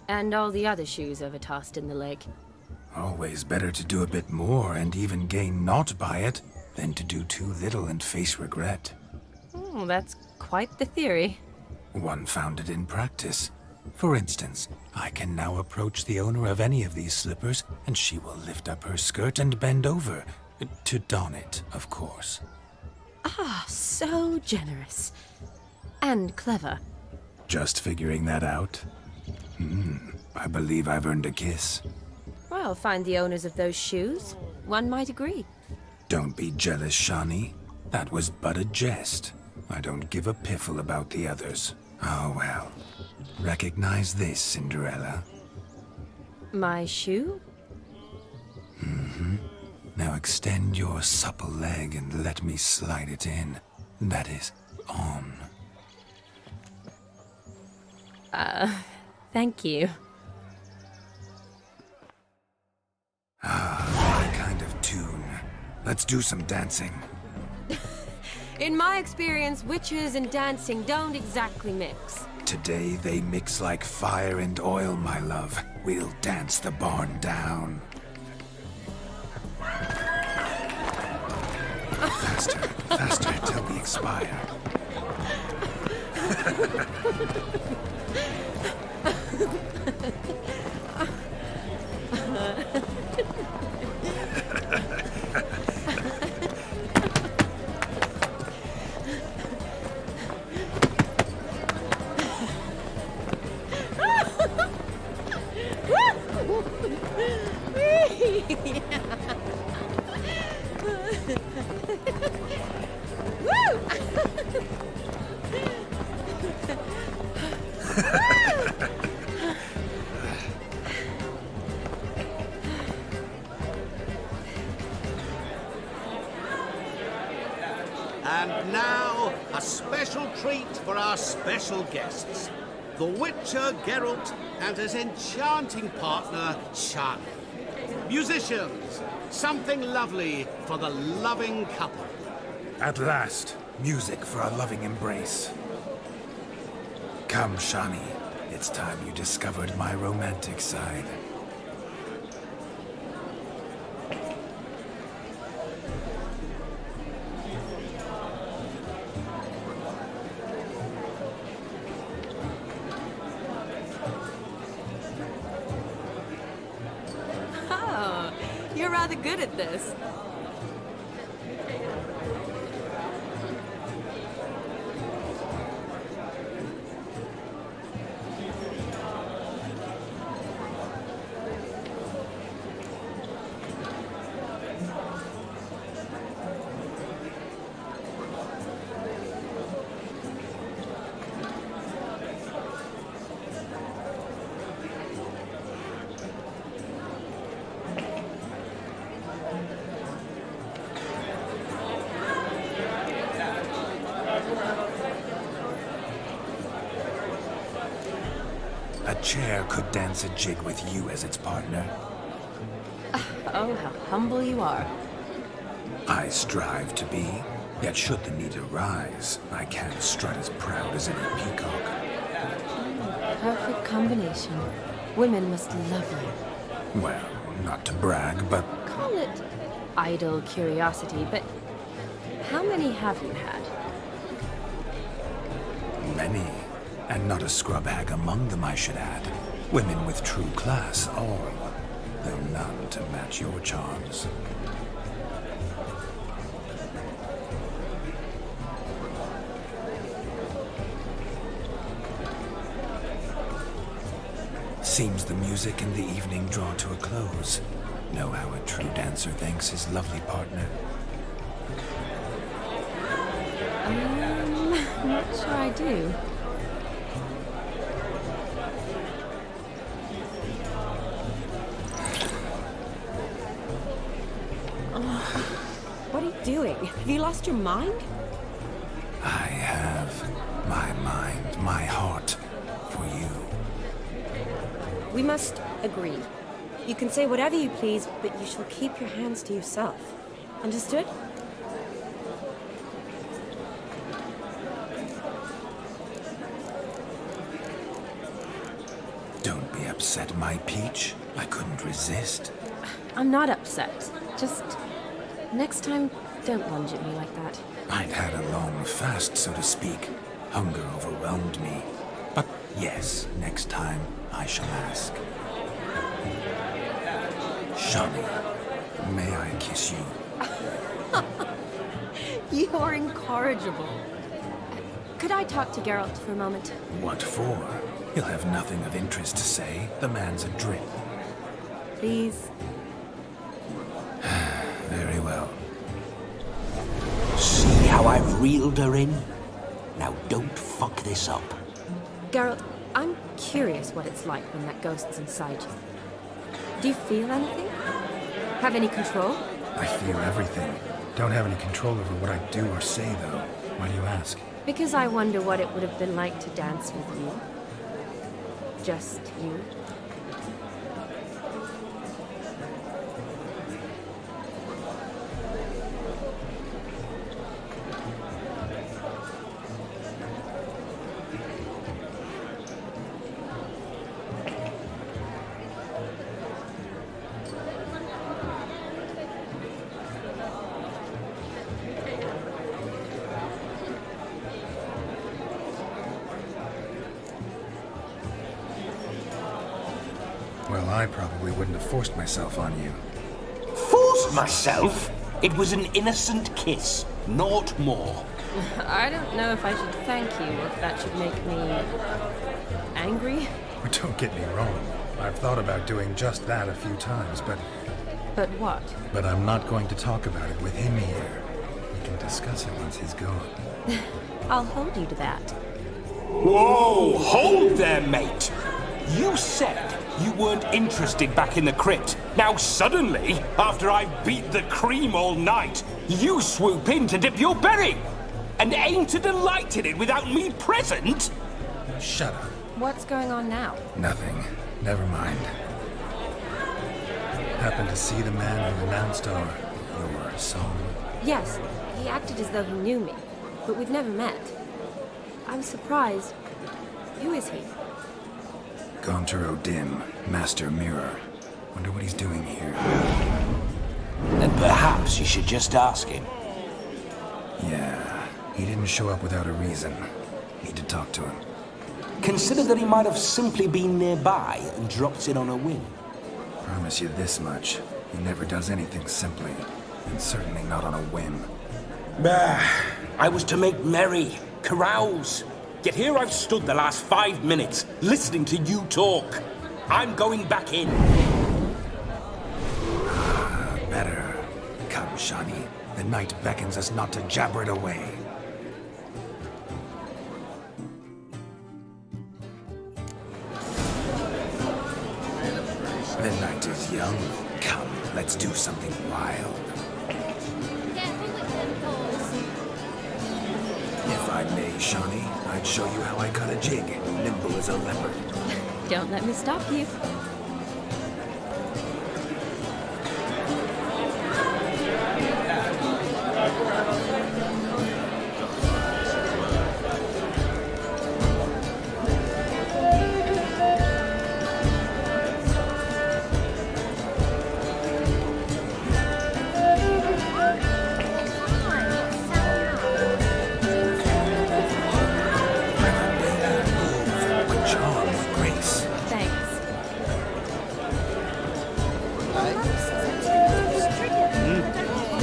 B: And all the other shoes overtossed in the lake.
A: Always better to do a bit more and even gain naught by it than to do too little and face regret.
B: Oh, that's quite the theory.
A: One founded in practice. For instance, I can now approach the owner of any of these slippers, and she will lift up her skirt and bend over. To don it, of course.
B: Ah, so generous. And clever.
A: Just figuring that out? I believe I've earned a kiss.
B: Well, find the owners of those shoes. One might agree.
A: Don't be jealous, Shani. That was but a jest. I don't give a piffle about the others. Oh well. Recognize this, Cinderella.
B: My shoe?
A: Now extend your supple leg and let me slide it in. That is, on.
B: Thank you.
A: My kind of tune. Let's do some dancing.
B: In my experience, witches and dancing don't exactly mix.
A: Today they mix like fire and oil, my love. We'll dance the barn down. Faster, faster, till we expire.
M: And now, a special treat for our special guests. The Witcher Geralt and his enchanting partner, Shani. Musicians, something lovely for the loving couple.
A: At last, music for a loving embrace. Come, Shani. It's time you discovered my romantic side.
B: Oh, you're rather good at this.
A: A chair could dance a jig with you as its partner.
B: Oh, how humble you are.
A: I strive to be, yet should the need arise, I can't strut as proud as any peacock.
B: Perfect combination. Women must love you.
A: Well, not to brag, but
B: Call it idle curiosity, but how many have you had?
A: many. And not a scrub hag among them, I should add. Women with true class, all, though none to match your charms. Seems the music and the evening draw to a close. Know how a true dancer thanks his lovely partner?
B: I'm not sure I do. What are you doing? Have you lost your mind?
A: I have my mind, my heart for you.
B: We must agree. You can say whatever you please, but you shall keep your hands to yourself. Understood?
A: Don't be upset, my peach. I couldn't resist.
B: I'm not upset. Just next time, don't lunge at me like that.
A: I've had a long fast, so to speak. Hunger overwhelmed me. But yes, next time I shall ask. Shani, may I kiss you?
B: You are incorrigible. Could I talk to Geralt for a moment?
A: What for? He'll have nothing of interest to say. The man's adrip.
B: Please.
A: Very well.
H: See how I've reeled her in? Now don't fuck this up.
B: Geralt, I'm curious what it's like when that ghost's inside you. Do you feel anything? Have any control?
A: I feel everything. Don't have any control over what I do or say, though. Why do you ask?
B: Because I wonder what it would have been like to dance with you. Just you.
A: Well, I probably wouldn't have forced myself on you.
H: Forced myself? It was an innocent kiss, naught more.
B: I don't know if I should thank you, if that should make me angry.
A: Don't get me wrong. I've thought about doing just that a few times, but
B: what?
A: But I'm not going to talk about it with him here. We can discuss it once he's gone.
B: I'll hold you to that.
H: Whoa! Hold there, mate! You said you weren't interested back in the crypt. Now suddenly, after I've beat the cream all night, you swoop in to dip your berry! And aim to delight in it without me present?
A: Shut up.
B: What's going on now?
A: Nothing. Never mind. Happened to see the man who announced your song?
B: Yes, he acted as though he knew me, but we've never met. I was surprised. Who is he?
A: Gaunter O'Dim, Master Mirror. Wonder what he's doing here.
H: Then perhaps you should just ask him.
A: Yeah, he didn't show up without a reason. Need to talk to him.
H: Consider that he might have simply been nearby and dropped in on a whim.
A: Promise you this much. He never does anything simply. And certainly not on a whim.
H: I was to make merry, carouse. Yet here I've stood the last 5 minutes, listening to you talk. I'm going back in.
A: Better. Come, Shani. The night beckons us not to jabber it away. The night is young. Come, let's do something wild. If I may, Shani, I'd show you how I cut a jig, nimble as a leopard.
B: Don't let me stop you.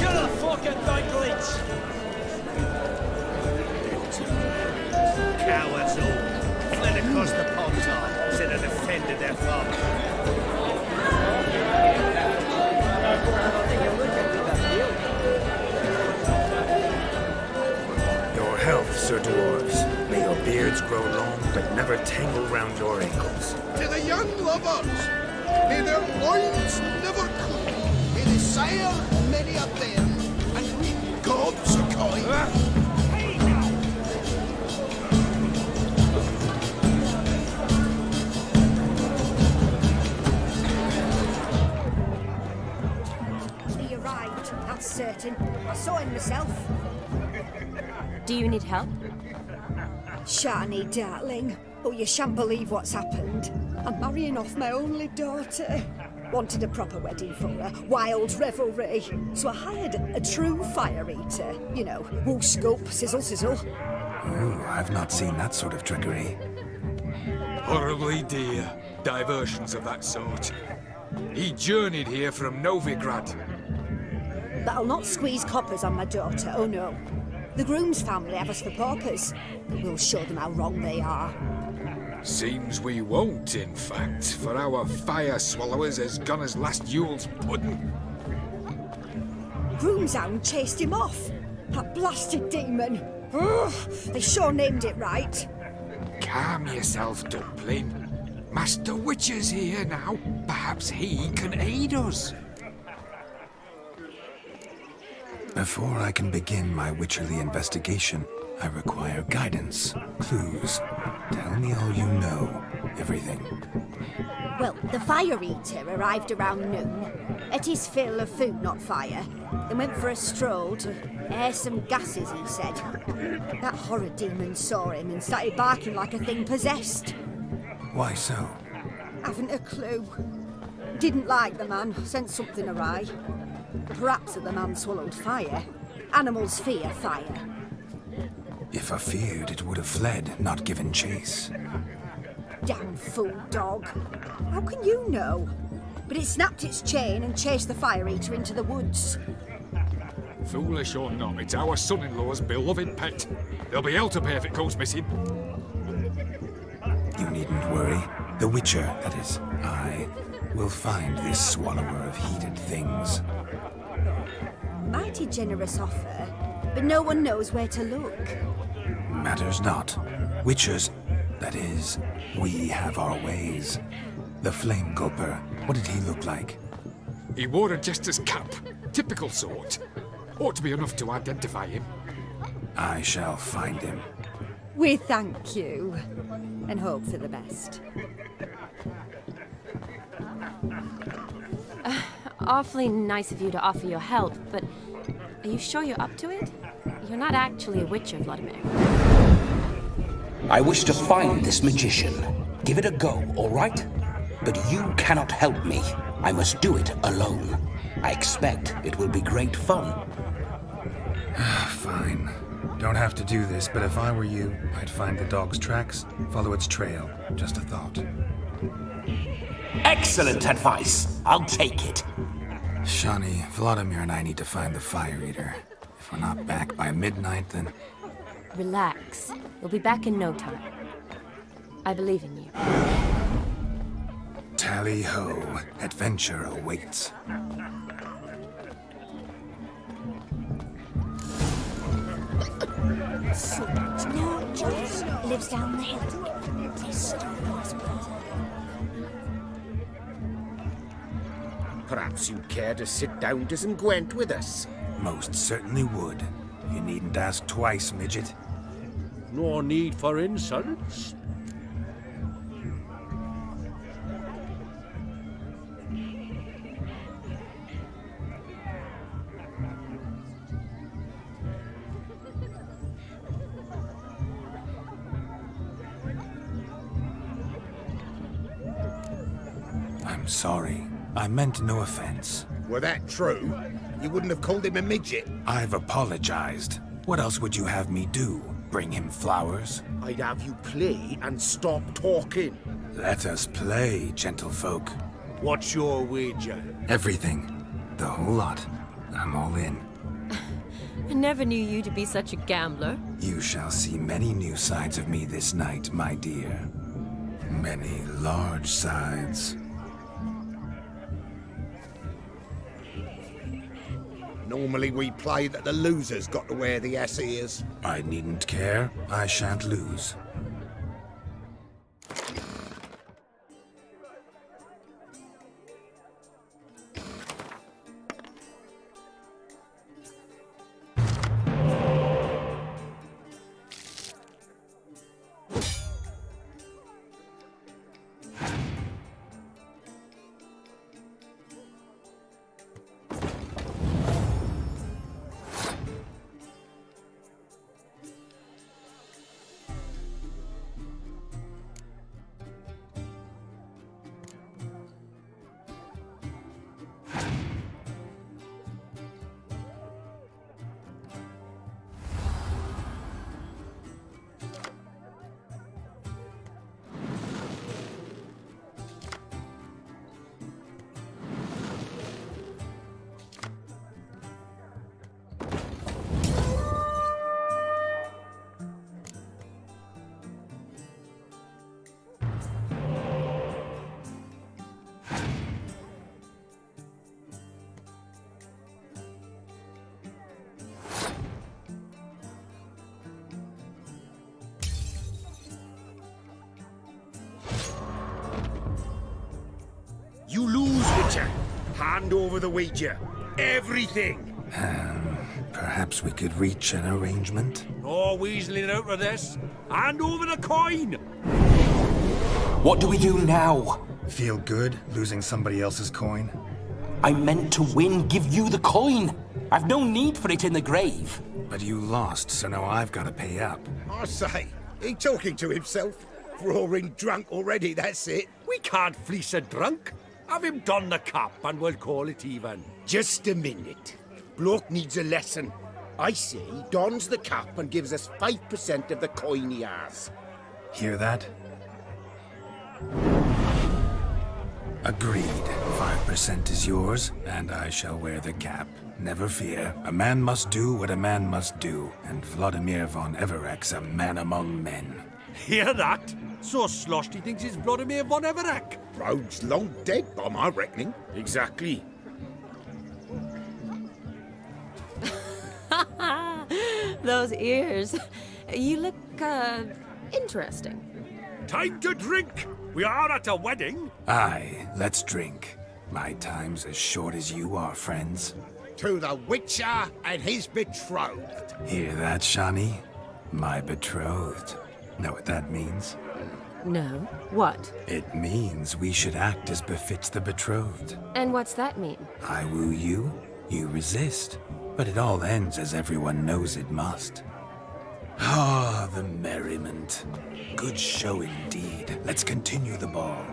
F: You're a fucking donkledge!
M: Cowards all. Fled across the pond top instead of defended their father.
A: Your health, Sir Dwarves. May your beards grow long, but never tangle round your ankles.
E: To the young lovers, may their loins never cool. May they sail many a them and meet gods a kind.
K: He arrived, that's certain. I saw him myself.
B: Do you need help?
K: Shani, darling. Oh, you shan't believe what's happened. I'm marrying off my only daughter. Wanted a proper wedding for her, wild revelry. So I hired a true fire eater. You know, woo scope, sizzle sizzle.
A: Ooh, I've not seen that sort of trickery.
N: Horribly dear diversions of that sort. He journeyed here from Novigrad.
K: But I'll not squeeze coppers on my daughter, oh no. The groom's family have us for paupers, but we'll show them how wrong they are.
N: Seems we won't, in fact, for our fire swallowers has gone as last Yule's pudding.
K: Groom's hound chased him off. That blasted demon. Ugh, they sure named it right.
N: Calm yourself, Dumpling. Master Witcher's here now. Perhaps he can aid us.
A: Before I can begin my witcherly investigation, I require guidance, clues. Tell me all you know. Everything.
K: Well, the fire eater arrived around noon. Ate his fill of food, not fire. Then went for a stroll to air some gases, he said. That horror demon saw him and started barking like a thing possessed.
A: Why so?
K: Haven't a clue. Didn't like the man, sent something awry. Perhaps that the man swallowed fire. Animals fear fire.
A: If I feared, it would have fled, not given chase.
K: Damn fool dog. How can you know? But it snapped its chain and chased the fire eater into the woods.
N: Foolish or not, it's our son-in-law's beloved pet. There'll be hell to pay if it goes missing.
A: You needn't worry. The Witcher, that is, I, will find this swallower of heated things.
K: Mighty generous offer, but no one knows where to look.
A: Matters not. Witchers, that is, we have our ways. The Flame Gulper, what did he look like?
N: He wore a jester's cap. Typical sort. Ought to be enough to identify him.
A: I shall find him.
K: We thank you, and hope for the best.
B: Awfully nice of you to offer your help, but are you sure you're up to it? You're not actually a witcher, Vladimir.
H: I wish to find this magician. Give it a go, all right? But you cannot help me. I must do it alone. I expect it will be great fun.
A: Fine. Don't have to do this, but if I were you, I'd find the dog's tracks, follow its trail. Just a thought.
H: Excellent advice. I'll take it.
A: Shani, Vladimir and I need to find the fire eater. If we're not back by midnight, then...
B: Relax. We'll be back in no time. I believe in you.
A: Tally-ho. Adventure awaits.
K: No, Joyce lives down the hill. This story.
O: Perhaps you'd care to sit down to some Gwent with us?
A: Most certainly would. You needn't ask twice, midget.
O: No need for insults.
A: I'm sorry. I meant no offense.
O: Were that true, you wouldn't have called him a midget.
A: I've apologized. What else would you have me do? Bring him flowers?
O: I'd have you play and stop talking.
A: Let us play, gentlefolk.
O: What's your wager?
A: Everything. The whole lot. I'm all in.
B: I never knew you to be such a gambler.
A: You shall see many new sides of me this night, my dear. Many large sides.
O: Normally we play that the loser's got to wear the ass ears.
A: I needn't care. I shan't lose.
O: You lose, Witcher. Hand over the wager. Everything.
A: Perhaps we could reach an arrangement?
O: No weaseling out of this. Hand over the coin.
H: What do we do now?
A: Feel good losing somebody else's coin?
H: I meant to win, give you the coin. I've no need for it in the grave.
A: But you lost, so now I've got to pay up.
O: I say, he talking to himself. Roaring drunk already, that's it. We can't fleece a drunk. Have him don the cap and we'll call it even. Just a minute. Bloke needs a lesson. I say he dons the cap and gives us 5% of the coin he has.
A: Hear that? Agreed. 5% is yours, and I shall wear the cap. Never fear. A man must do what a man must do, and Vladimir von Everek's a man among men.
O: Hear that? So sloshed he thinks he's Vladimir von Everek. Rogue's long dead, by my reckoning. Exactly.
B: Those ears. You look, interesting.
O: Time to drink! We are at a wedding.
A: Aye, let's drink. My time's as short as you are, friends.
O: To the Witcher and his betrothed.
A: Hear that, Shani? My betrothed. Know what that means?
B: No. What?
A: It means we should act as befits the betrothed.
B: And what's that mean?
A: I woo you, you resist. But it all ends as everyone knows it must. Ah, the merriment. Good show indeed. Let's continue the ball.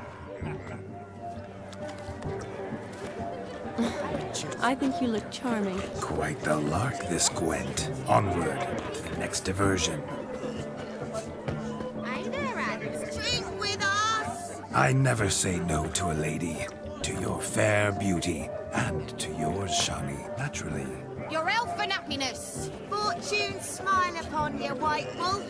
B: I think you look charming.
A: Quite the lark, this Gwent. Onward to the next diversion.
D: Drink with us!
A: I never say no to a lady. To your fair beauty, and to yours, Shani, naturally.
D: Your elfin happiness. Fortune smile upon you, white wolf.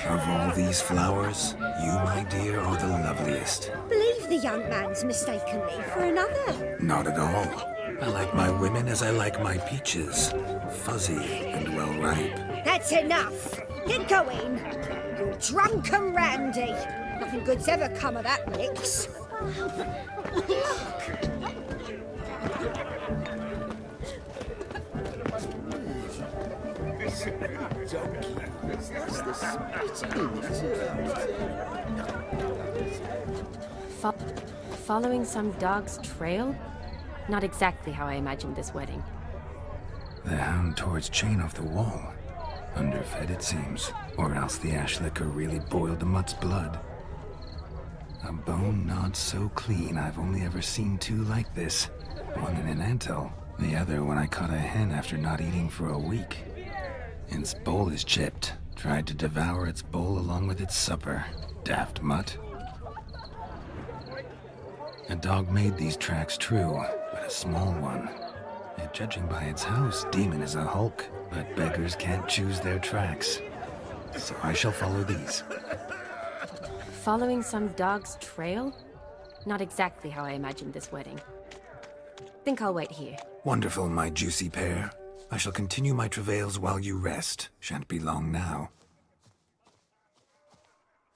A: Of all these flowers, you, my dear, are the loveliest.
K: Believe the young man's mistaken me for another.
A: Not at all. I like my women as I like my peaches. Fuzzy and well ripe.
K: That's enough. Get going. You're drunk and randy. Nothing good's ever come of that mix.
B: Following some dog's trail? Not exactly how I imagined this wedding.
A: The hound towards chain off the wall. Underfed, it seems. Or else the ash liquor really boiled the mutt's blood. A bone not so clean I've only ever seen two like this. One in an anthill, the other when I caught a hen after not eating for a week. Its bowl is chipped, Tried to devour its bowl along with its supper. Daft mutt. A dog made these tracks true, but a small one. And judging by its house, Demon is a hulk, but beggars can't choose their tracks. So I shall follow these.
B: Following some dog's trail? Not exactly how I imagined this wedding. Think I'll wait here.
A: Wonderful, my juicy pair. I shall continue my travails while you rest. Shan't be long now.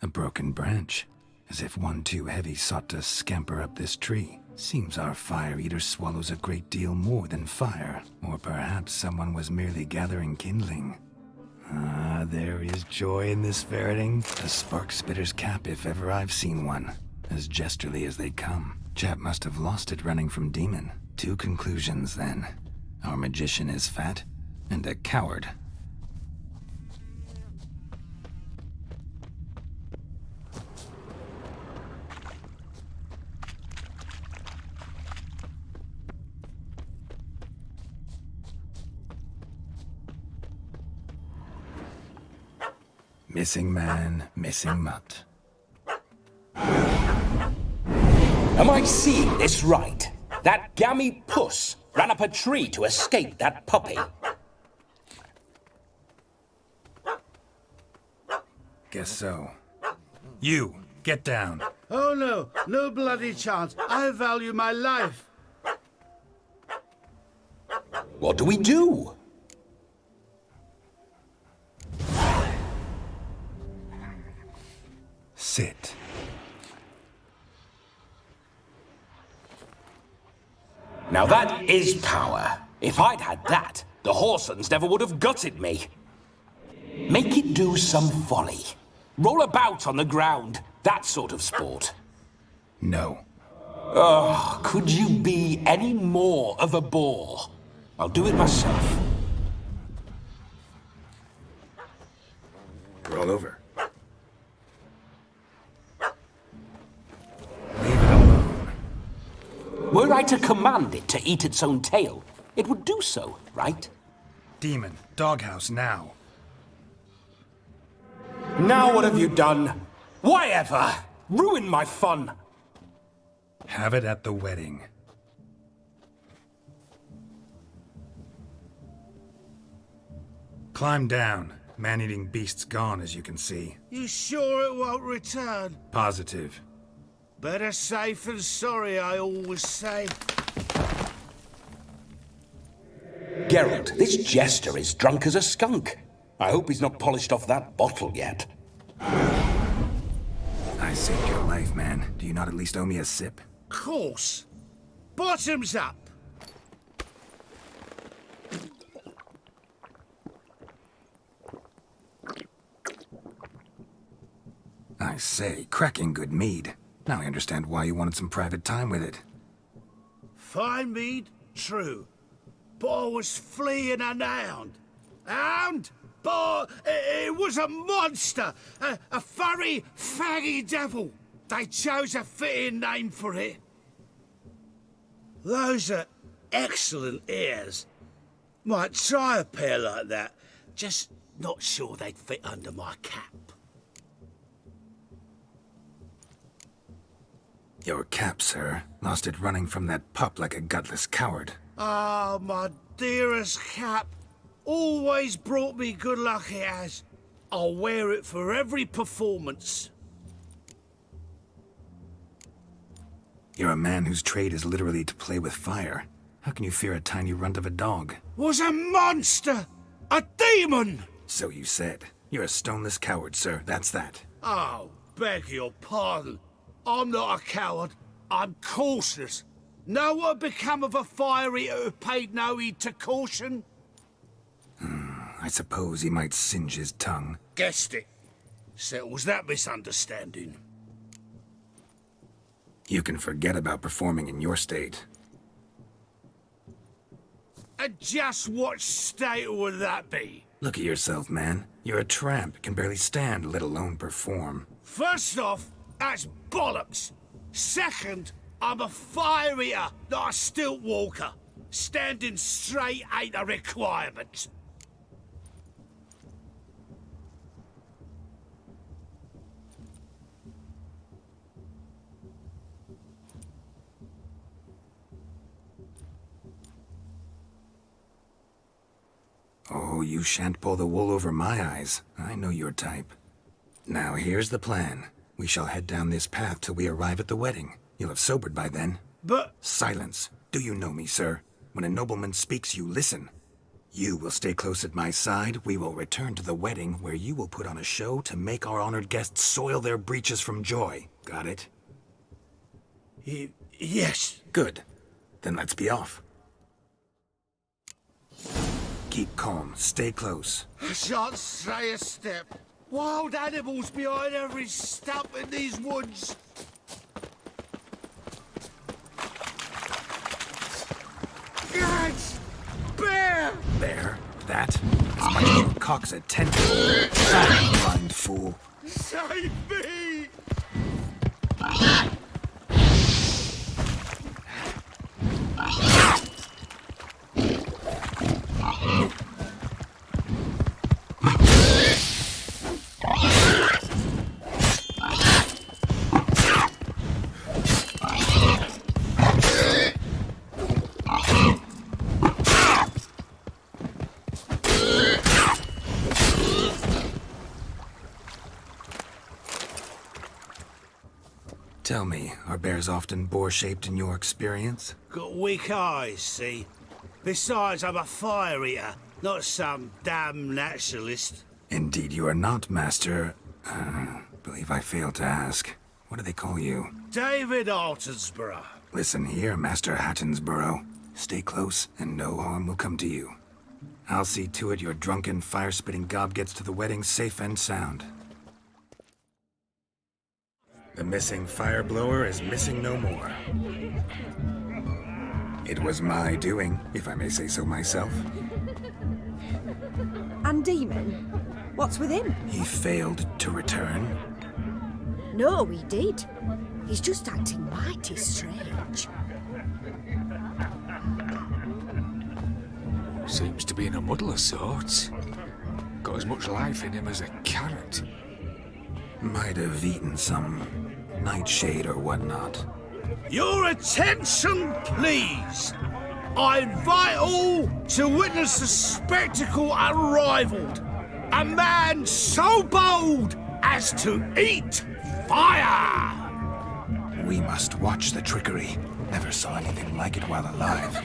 A: A broken branch, as if one too heavy sought to scamper up this tree. Seems our fire eater swallows a great deal more than fire. Or perhaps someone was merely gathering kindling. Ah, there is joy in this ferreting. A spark spitter's cap if ever I've seen one. As jesterly as they come. Chap must have lost it running from Demon. 2 conclusions, then. Our magician is fat, and a coward. Missing man, missing mutt.
H: Am I seeing this right? That gammy puss ran up a tree to escape that puppy.
A: Guess so. You, get down.
M: Oh no, no bloody chance. I value my life.
H: What do we do?
A: Sit.
H: Now that is power. If I'd had that, the Horsons never would have gutted me. Make it do some folly. Roll about on the ground. That sort of sport.
A: No.
H: Oh, could you be any more of a bore? I'll do it myself.
A: Roll over.
H: Were I to command it to eat its own tail, it would do so, right?
A: Demon, doghouse now.
H: Now what have you done? Why ever? Ruin my fun.
A: Have it at the wedding. Climb down. Man-eating beast's gone, as you can see.
M: You sure it won't return?
A: Positive.
M: Better safe than sorry, I always say.
H: Geralt, this jester is drunk as a skunk. I hope he's not polished off that bottle yet.
A: I saved your life, man. Do you not at least owe me a sip?
M: Course. Bottoms up.
A: I say, cracking good mead. Now I understand why you wanted some private time with it.
M: Fine mead, true. But I was fleeing an hound. Hound? But it was a monster! A furry, faggy devil! They chose a fitting name for it. Those are excellent ears. Might try a pair like that. Just not sure they'd fit under my cap.
A: Your cap, sir. Lost it running from that pup like a gutless coward.
M: Ah, my dearest cap. Always brought me good luck it has. I'll wear it for every performance.
A: You're a man whose trade is literally to play with fire. How can you fear a tiny runt of a dog?
M: Was a monster! A demon!
A: So you said. You're a stoneless coward, sir. That's that.
M: Oh, beg your pardon. I'm not a coward. I'm cautious. Know what had become of a fire eater who paid no heed to caution?
A: I suppose he might singe his tongue.
M: Guessed it. Settles that misunderstanding.
A: You can forget about performing in your state.
M: And just what state would that be?
A: Look at yourself, man. You're a tramp, can barely stand, let alone perform.
M: First off, that's bollocks. Second, I'm a fire eater, not a stilt walker. Standing straight ain't a requirement.
A: you shan't pull the wool over my eyes. I know your type. Now, here's the plan. We shall head down this path till we arrive at the wedding. You'll have sobered by then.
M: But...
A: Silence. Do you know me, sir? When a nobleman speaks, you listen. You will stay close at my side. We will return to the wedding, where you will put on a show to make our honored guests soil their breeches from joy. Got it?
M: Yes.
A: Good. Then let's be off. Keep calm. Stay close.
E: I shan't stray a step. Wild animals behind every stump in these woods. Guys! Bear!
A: There. That is my little cock's a tentacle. Ah, blind fool.
E: Save me!
A: Tell me, are bears often boar-shaped in your experience?
M: Got weak eyes, see? Besides, I'm a fire eater, not some damn naturalist.
A: Indeed you are not, Master... believe I failed to ask. What do they call you?
M: David Altonsborough.
A: Listen here, Master Hattonsborough. Stay close, and no harm will come to you. I'll see to it your drunken, fire-spitting gob gets to the wedding safe and sound. The missing fire blower is missing no more. It was my doing, if I may say so myself.
K: And Demon? What's with him?
A: He failed to return.
K: No, he did. He's just acting mighty strange.
N: Seems to be in a muddle of sorts. Got as much life in him as a carrot.
A: Might have eaten some nightshade or whatnot.
M: Your attention, please! I invite all to witness the spectacle unrivaled. A man so bold as to eat fire!
A: We must watch the trickery. Never saw anything like it while alive.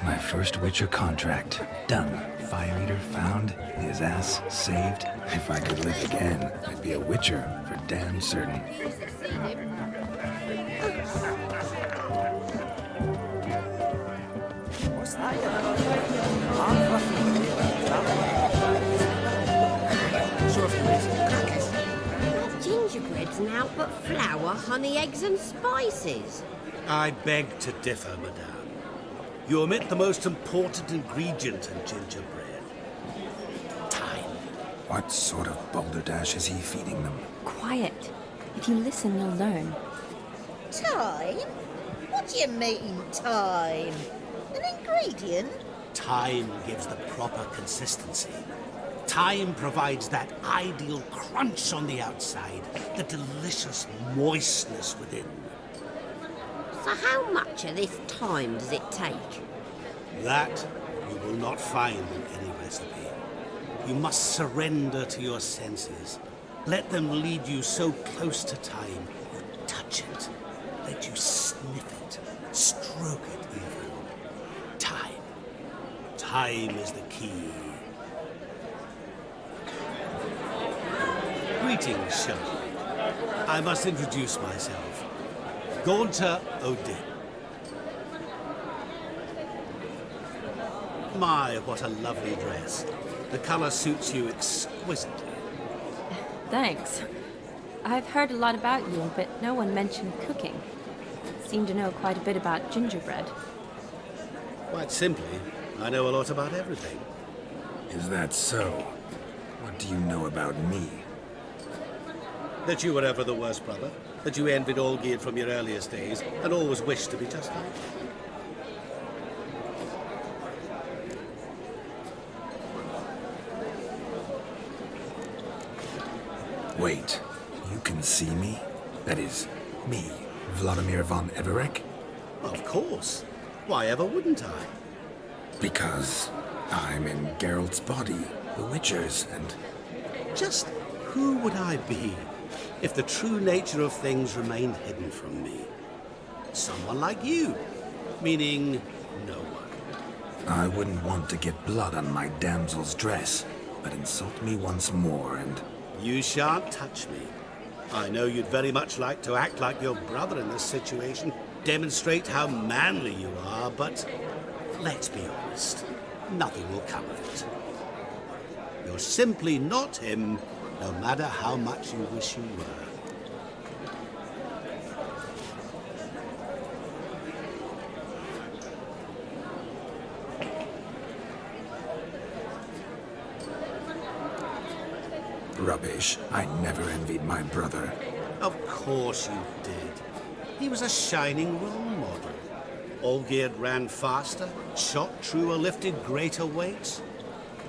A: My first Witcher contract. Done. Fire Eater found. His ass saved. If I could live again, I'd be a Witcher for damn certain.
F: What's that?
P: Gingerbread's now but flour, honey, eggs and spices.
M: I beg to differ, madame. You omit the most important ingredient in gingerbread. Time.
A: What sort of balderdash is he feeding them?
B: Quiet. If you listen, you'll learn.
D: Time? What do you mean, time? An ingredient?
M: Time gives the proper consistency. Time provides that ideal crunch on the outside, the delicious moistness within.
P: So how much of this time does it take?
M: That you will not find in any recipe. You must surrender to your senses. Let them lead you so close to time, you touch it. Let you sniff it, stroke it even. Time. Time is the key. Greetings, Sherlock. I must introduce myself. Gaunter O'Din. My, what a lovely dress. The colour suits you exquisitely.
B: Thanks. I've heard a lot about you, but no one mentioned cooking. Seem to know quite a bit about gingerbread.
M: Quite simply, I know a lot about everything.
A: Is that so? What do you know about me?
M: That you were ever the worst brother, that you envied Olgierd from your earliest days, and always wished to be just like him.
A: Wait, you can see me? That is, me, Vladimir von Everec?
M: Of course. Why ever wouldn't I?
A: Because I'm in Geralt's body, the Witcher's, and...
M: Just who would I be if the true nature of things remained hidden from me? Someone like you, meaning no one.
A: I wouldn't want to get blood on my damsel's dress, but insult me once more and...
M: You shan't touch me. I know you'd very much like to act like your brother in this situation, demonstrate how manly you are, but let's be honest, nothing will come of it. You're simply not him, no matter how much you wish you were.
A: Rubbish. I never envied my brother.
M: Of course you did. He was a shining role model. Olgierd ran faster, shot truer, lifted greater weights.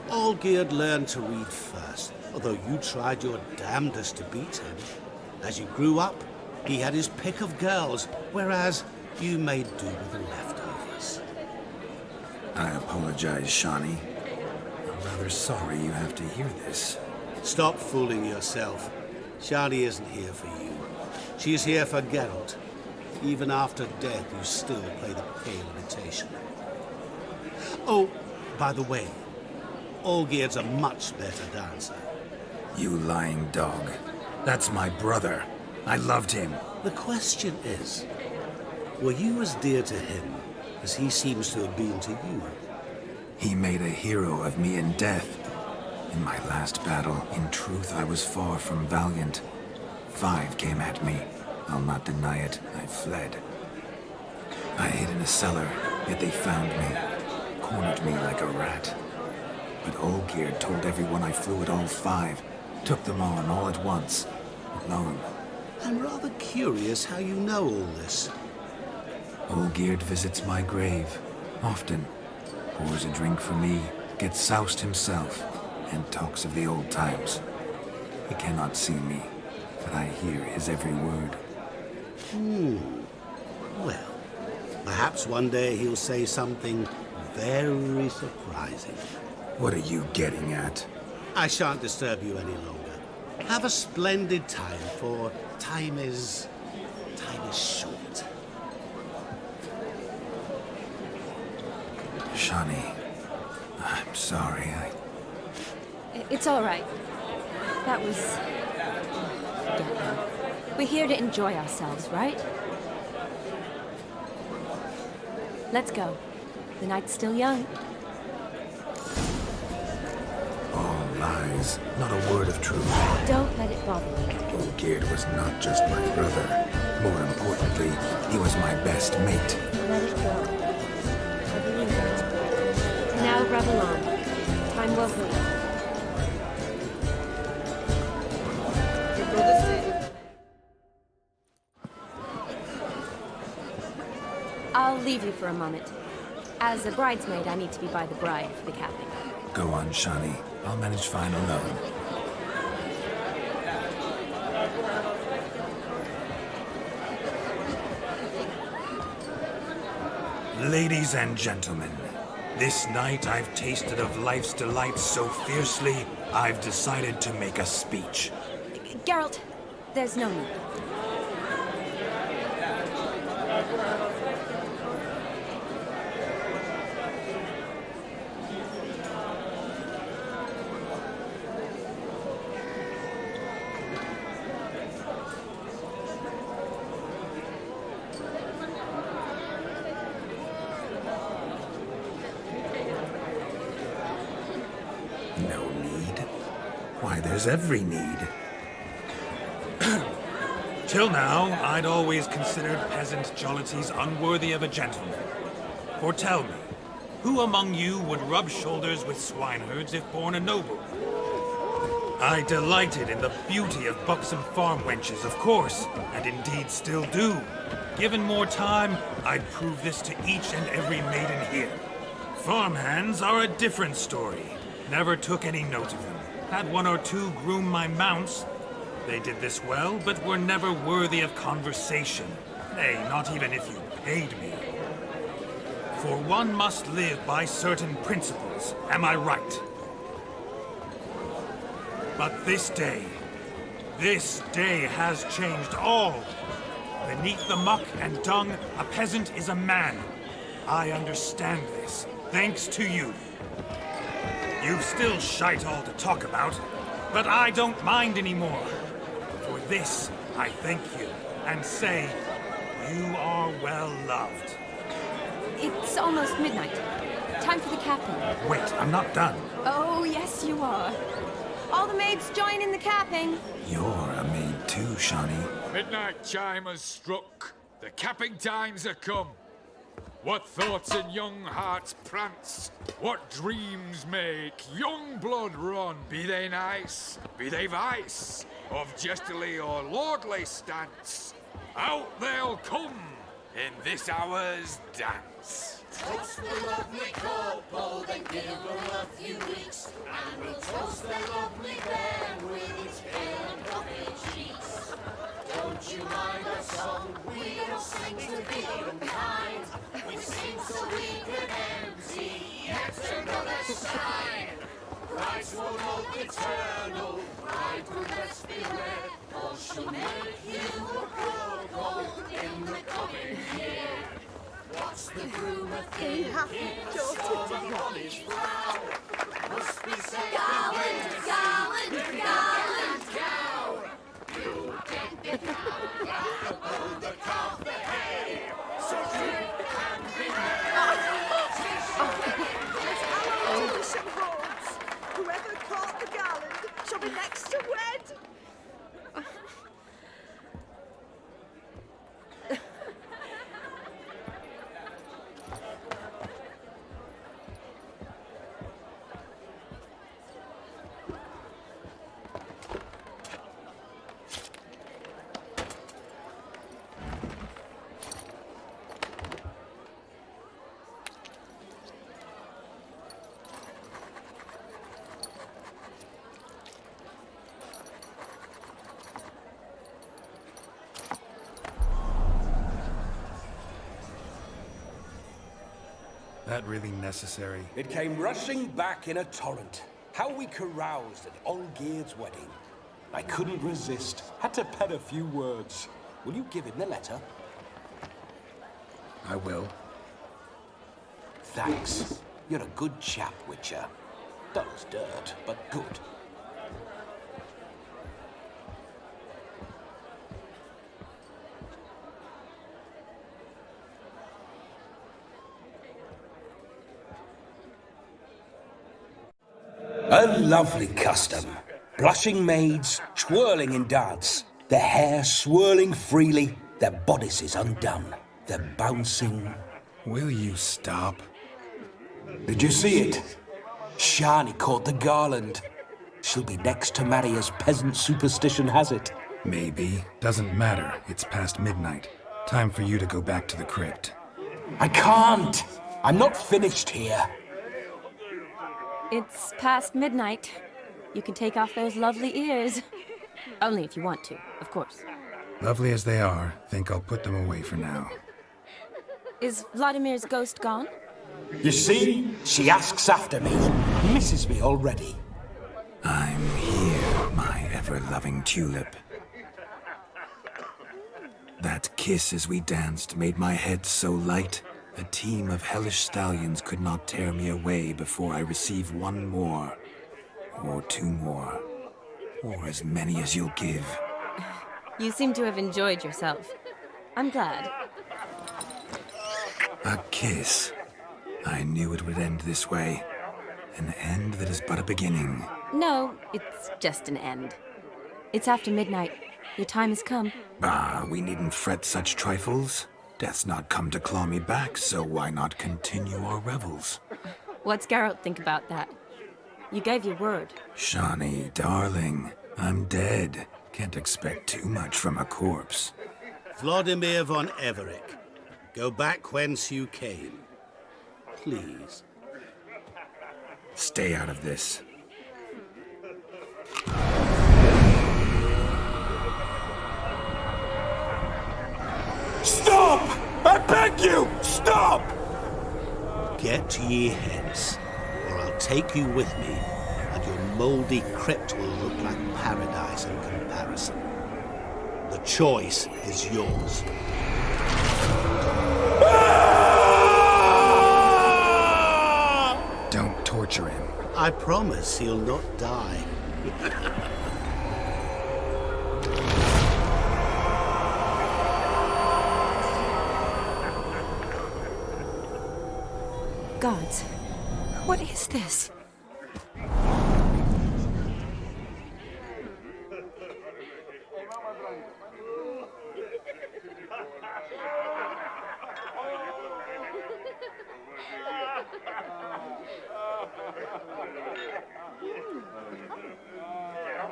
M: Olgierd learned to read first, although you tried your damnedest to beat him. As you grew up, he had his pick of girls, whereas you made do with the leftovers.
A: I apologize, Shani. I'm rather sorry you have to hear this.
M: Stop fooling yourself. Shani isn't here for you. She is here for Geralt. Even after death, you still play the pale imitation. Oh, by the way, Olgierd's a much better dancer.
A: You lying dog. That's my brother. I loved him.
M: The question is, were you as dear to him as he seems to have been to you?
A: He made a hero of me in death. In my last battle, in truth, I was far from valiant. 5 came at me. I'll not deny it, I fled. I hid in a cellar, yet they found me, cornered me like a rat. But Olgierd told everyone I flew at all 5, took them on all at once, alone.
M: I'm rather curious how you know all this.
A: Olgierd visits my grave, often. Pours a drink for me, gets soused himself, and talks of the old times. He cannot see me, but I hear his every word.
M: Well, perhaps one day he'll say something very surprising.
A: What are you getting at?
M: I shan't disturb you any longer. Have a splendid time, for time is short.
A: Shani, I'm sorry,
B: It's all right. That was... forget him. We're here to enjoy ourselves, right? Let's go. The night's still young.
A: All lies, not a word of truth.
B: Don't let it bother you.
A: Olgierd was not just my brother. More importantly, he was my best mate.
B: Let it go. I believe it. Now revel on. Time well spent. I'll leave you for a moment. As a bridesmaid, I need to be by the bride for the capping.
A: Go on, Shani. I'll manage fine alone. Ladies and gentlemen, this night I've tasted of life's delights so fiercely, I've decided to make a speech.
B: Geralt, there's no need.
A: No need? Why, there's every need. Till now, I'd always considered peasant jollities unworthy of a gentleman. For tell me, who among you would rub shoulders with swineherds if born a noble? I delighted in the beauty of buxom farm wenches, of course, and indeed still do. Given more time, I'd prove this to each and every maiden here. Farmhands are a different story. Never took any note of them. Had one or two groom my mounts. They did this well, but were never worthy of conversation. Nay, not even if you paid me. For one must live by certain principles, am I right? But this day has changed all. Beneath the muck and dung, a peasant is a man. I understand this, thanks to you. You've still shite all to talk about, but I don't mind anymore. For this, I thank you, and say, you are well loved.
B: It's almost midnight. Time for the capping.
A: Wait, I'm not done.
B: Oh, yes, you are. All the maids join in the capping.
A: You're a maid too, Shawnee.
N: Midnight chime has struck. The capping times are come. What thoughts in young hearts prance? What dreams make young blood run? Be they nice, be they vice, of jestily or lordly stance, out they'll come in this hour's dance.
Q: Toast the lovely corporal, then give her a few weeks, and we'll toast the lovely bairn with its pale and puffy cheeks. Don't you mind our song? We don't sing to be unkind. We sing so we can empty yet another side. Christ will hold eternal, pride will best beware, or she'll make you a corporal in the coming year. What's the groom a thinking? On his brow must be said. Garland, cow. You get the cow, the calf, the hay. So drink and be merry.
K: Bishop holds. Whoever caught the garland shall be next to wed.
A: That really necessary?
H: It came rushing back in a torrent. How we caroused at Olgierd's wedding. I couldn't resist. Had to pen a few words. Will you give him the letter?
A: I will.
H: Thanks. You're a good chap, Witcher. Dull as dirt, but good. A lovely custom. Blushing maids, twirling in dance, their hair swirling freely, their bodices undone, their bouncing...
A: Will you stop?
H: Did you see it? Shani caught the garland. She'll be next to marry as peasant superstition has it.
A: Maybe. Doesn't matter. It's past midnight. Time for you to go back to the crypt.
H: I can't! I'm not finished here.
B: It's past midnight. You can take off those lovely ears. Only if you want to, of course.
A: Lovely as they are, think I'll put them away for now.
B: Is Vladimir's ghost gone?
H: You see? She asks after me. Misses me already.
A: I'm here, my ever-loving tulip. That kiss as we danced made my head so light. A team of hellish stallions could not tear me away before I receive one more. Or two more. Or as many as you'll give.
B: You seem to have enjoyed yourself. I'm glad.
A: A kiss. I knew it would end this way. An end that is but a beginning.
B: No, it's just an end. It's after midnight. Your time has come.
A: Ah, we needn't fret such trifles. Death's not come to claw me back, so why not continue our revels?
B: What's Geralt think about that? You gave your word.
A: Shawnee, darling, I'm dead. Can't expect too much from a corpse.
M: Vladimir von Everick, go back whence you came. Please.
A: Stay out of this.
C: Stop! I beg you! Stop!
M: Get ye hence, or I'll take you with me, and your mouldy crypt will look like paradise in comparison. The choice is yours.
A: Don't torture him.
M: I promise he'll not die.
B: Gods, what is this?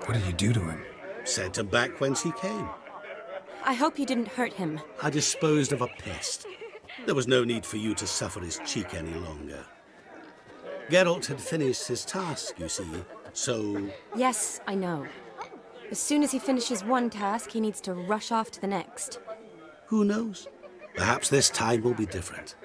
A: What did you do to him?
M: Sent him back whence he came.
B: I hope you didn't hurt him.
M: I disposed of a pest. There was no need for you to suffer his cheek any longer. Geralt had finished his task, you see, so...
B: Yes, I know. As soon as he finishes one task, he needs to rush off to the next.
M: Who knows? Perhaps this time will be different.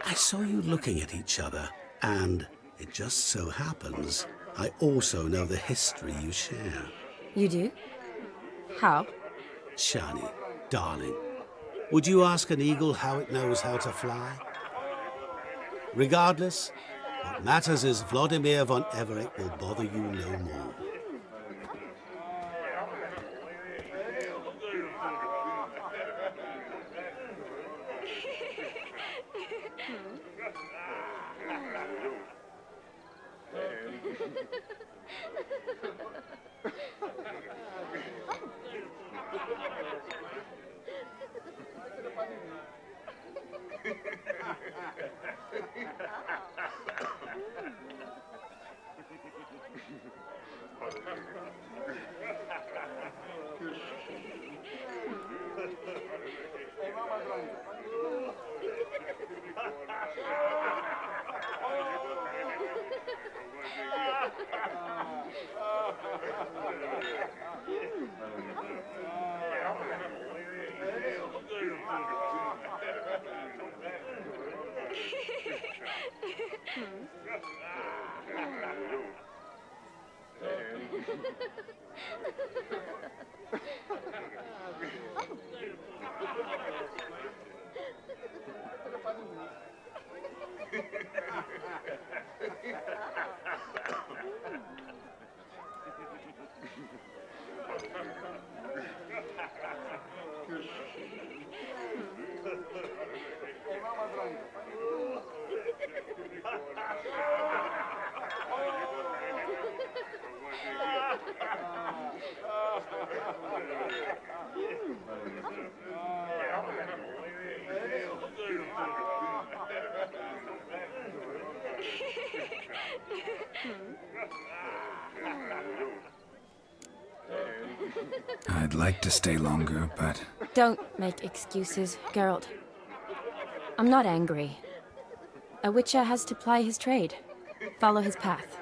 M: I saw you looking at each other, and it just so happens I also know the history you share.
B: You do? How?
M: Shani, darling, would you ask an eagle how it knows how to fly? Regardless, what matters is Vladimir von Everick will bother you no more.
A: I'd like to stay longer, but...
B: Don't make excuses, Geralt. I'm not angry. A witcher has to ply his trade, follow his path.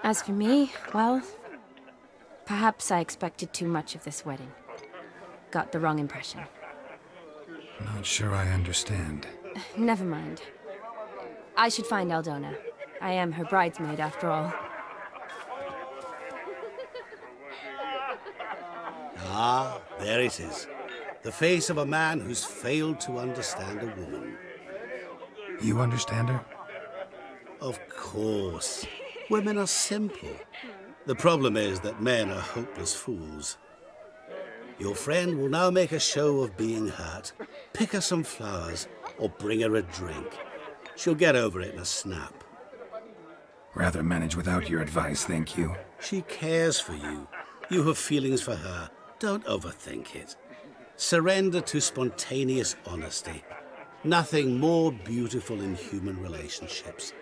B: As for me, well, perhaps I expected too much of this wedding. Got the wrong impression.
A: Not sure I understand.
B: Never mind. I should find Aldona. I am her bridesmaid, after all.
M: Ah, there it is. The face of a man who's failed to understand a woman.
A: You understand her?
M: Of course. Women are simple. The problem is that men are hopeless fools. Your friend will now make a show of being hurt, pick her some flowers, or bring her a drink. She'll get over it in a snap.
A: Rather manage without your advice, thank you.
M: She cares for you. You have feelings for her. Don't overthink it. Surrender to spontaneous honesty. Nothing more beautiful in human relationships.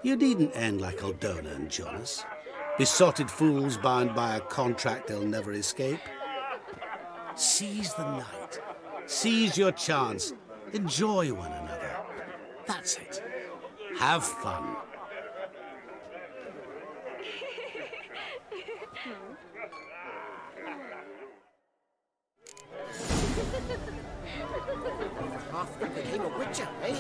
M: You needn't end like Aldona and Jonas. Besotted fools bound by a contract they'll never escape. Seize the night. Seize your chance. Enjoy one another. That's it. Have fun.
D: Half became a witcher, eh?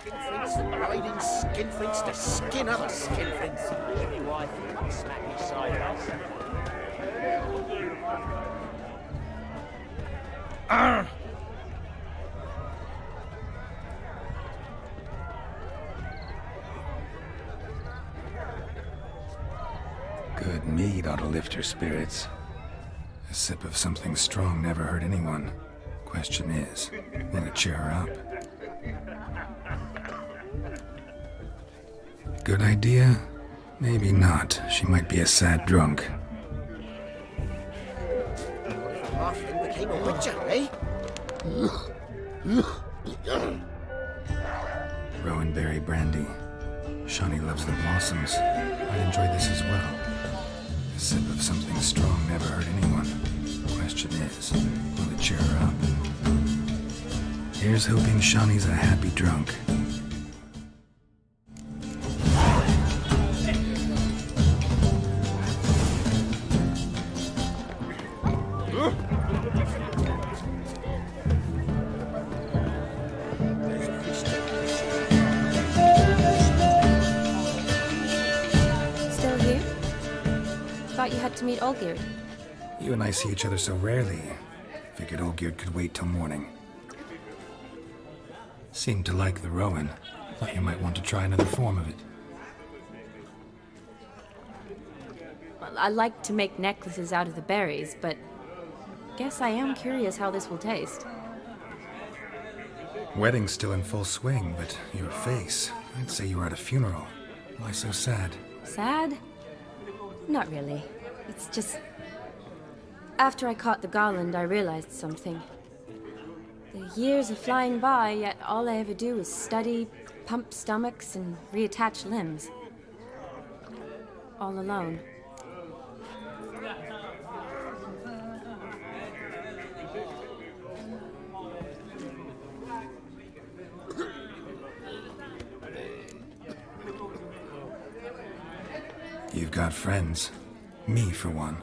Q: Skinflints and riding skinflints to skin other skinflints. Any wife can smack you sideways.
A: Arr! Good mead ought to lift her spirits. A sip of something strong never hurt anyone. Question is, will it cheer her up? Good idea? Maybe not. She might be a sad drunk.
Q: Halfling became a witcher, eh?
A: Rowanberry brandy. Shawnee loves the blossoms. I'd enjoy this as well. A sip of something strong never hurt anyone. Question is, will it cheer her up? Here's hoping Shawnee's a happy drunk.
B: Still here? Thought you had to meet Olgierd.
A: You and I see each other so rarely. Figured Olgierd could wait till morning. Seemed to like the Rowan. Thought you might want to try another form of it.
B: Well, I like to make necklaces out of the berries, but guess I am curious how this will taste.
A: Wedding's still in full swing, but your face, I'd say you were at a funeral. Why so sad?
B: Sad? Not really. It's just... After I caught the garland, I realized something. The years are flying by, yet all I ever do is study, pump stomachs, and reattach limbs. All alone.
A: You've got friends. Me, for one.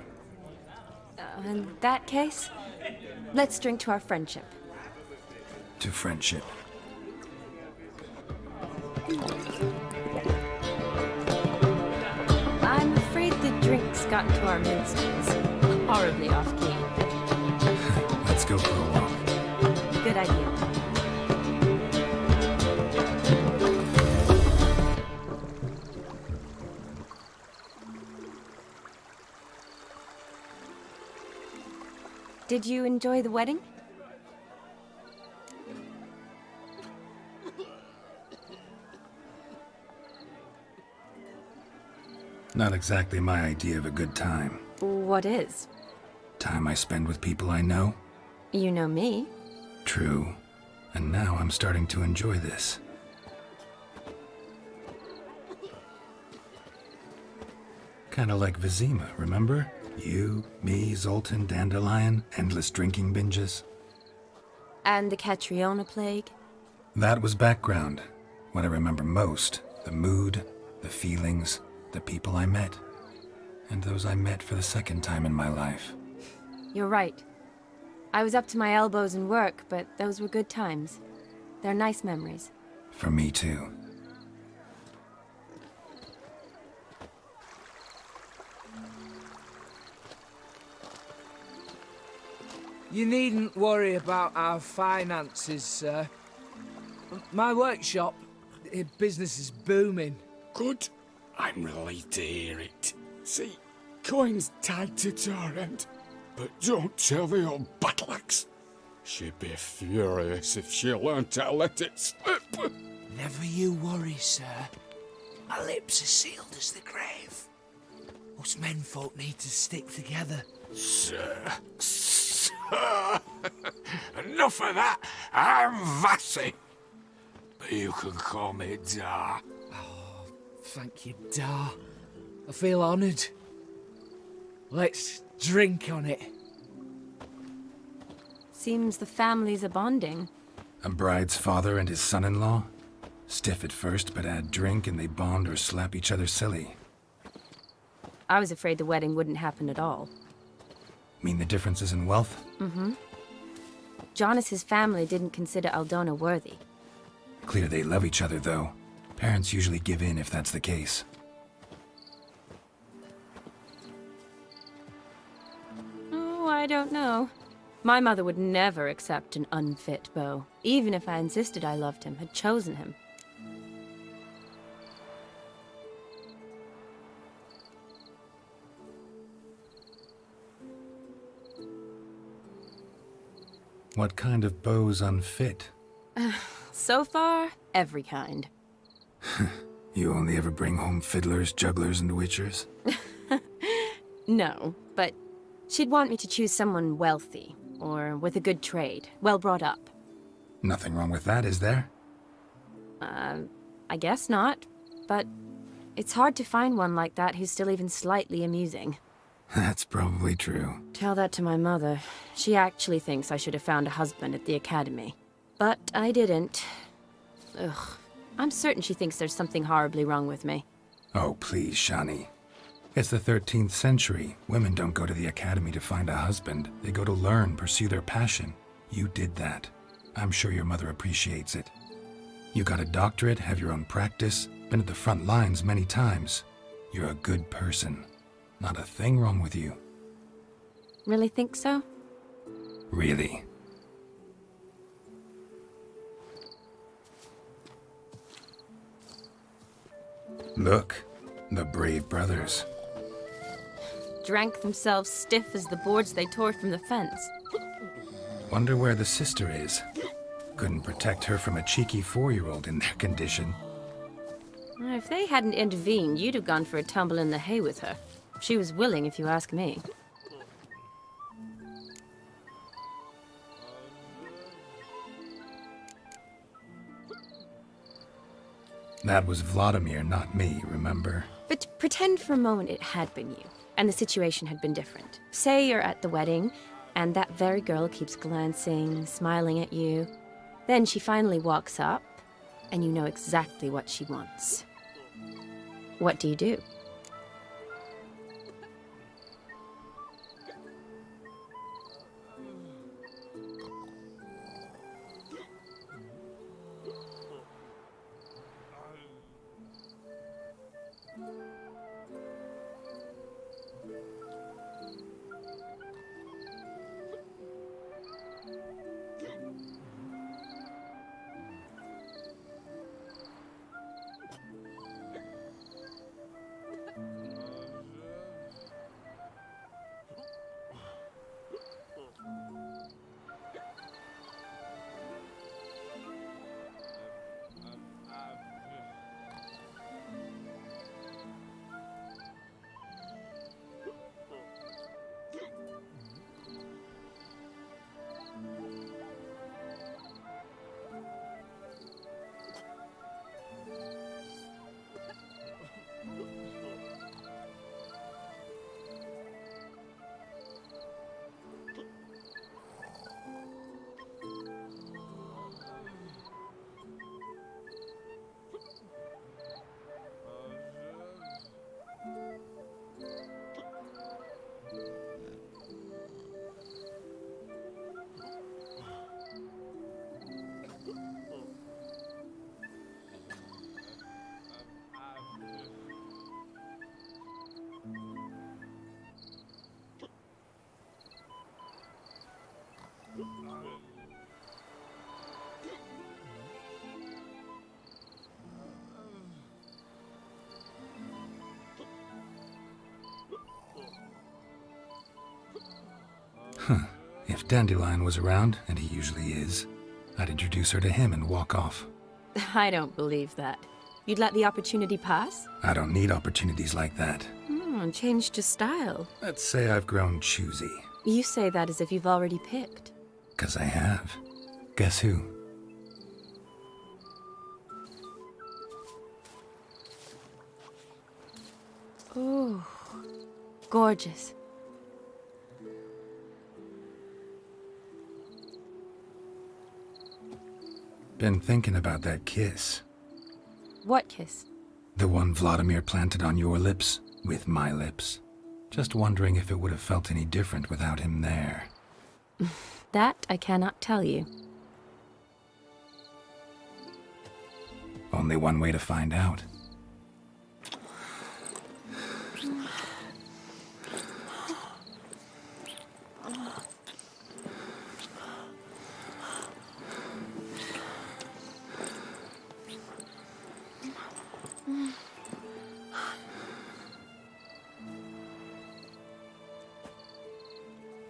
B: In that case, let's drink to our friendship.
A: To friendship.
B: I'm afraid the drinks got into our minstrels. Horribly off-key.
A: Let's go for a walk.
B: Good idea. Did you enjoy the wedding?
A: Not exactly my idea of a good time.
B: What is?
A: Time I spend with people I know?
B: You know me.
A: True. And now I'm starting to enjoy this. Kinda like Vizima, remember? You, me, Zoltan, Dandelion, endless drinking binges.
B: And the Catriona plague?
A: That was background. What I remember most, the mood, the feelings, the people I met. And those I met for the second time in my life.
B: You're right. I was up to my elbows in work, but those were good times. They're nice memories.
A: For me too.
J: You needn't worry about our finances, sir. My workshop, business is booming.
O: Good. I'm relieved to hear it. See, coin's tied to Torrent, but don't tell the old battle-axe. She'd be furious if she learned to let it slip.
J: Never you worry, sir. My lips are sealed as the grave. Us menfolk need to stick together.
O: Sir. Enough of that. I'm Vassy. But you can call me Dar.
J: Oh, thank you, Dar. I feel honoured. Let's drink on it.
B: Seems the families are bonding.
A: A bride's father and his son-in-law? Stiff at first, but add drink and they bond or slap each other silly.
B: I was afraid the wedding wouldn't happen at all.
A: Mean the differences in wealth?
B: Mm-hmm. Jonas's family didn't consider Aldona worthy.
A: Clear they love each other, though. Parents usually give in if that's the case.
B: Oh, I don't know. My mother would never accept an unfit beau, even if I insisted I loved him, had chosen him.
A: What kind of beau's unfit?
B: So far, every kind.
A: You only ever bring home fiddlers, jugglers, and witchers?
B: No, but she'd want me to choose someone wealthy, or with a good trade, well brought up.
A: Nothing wrong with that, is there?
B: I guess not, but it's hard to find one like that who's still even slightly amusing.
A: That's probably true.
B: Tell that to my mother. She actually thinks I should have found a husband at the academy. But I didn't. Ugh. I'm certain she thinks there's something horribly wrong with me.
A: Oh, please, Shani. It's the 13th century. Women don't go to the academy to find a husband. They go to learn, pursue their passion. You did that. I'm sure your mother appreciates it. You got a doctorate, have your own practice, been at the front lines many times. You're a good person. Not a thing wrong with you.
B: Really think so?
A: Really. Look, the brave brothers.
B: Drank themselves stiff as the boards they tore from the fence.
A: Wonder where the sister is. Couldn't protect her from a cheeky 4-year-old in their condition.
B: If they hadn't intervened, you'd have gone for a tumble in the hay with her. She was willing, if you ask me.
A: That was Vladimir, not me, remember?
B: But pretend for a moment it had been you, and the situation had been different. Say you're at the wedding, and that very girl keeps glancing, smiling at you. Then she finally walks up, and you know exactly what she wants. What do you do?
A: If Dandelion was around, and he usually is, I'd introduce her to him and walk off.
B: I don't believe that. You'd let the opportunity pass?
A: I don't need opportunities like that.
B: Changed your style.
A: Let's say I've grown choosy.
B: You say that as if you've already picked.
A: 'Cause I have. Guess who?
B: Ooh, gorgeous.
A: Been thinking about that kiss.
B: What kiss?
A: The one Vladimir planted on your lips, with my lips. Just wondering if it would have felt any different without him there.
B: That I cannot tell you.
A: Only one way to find out.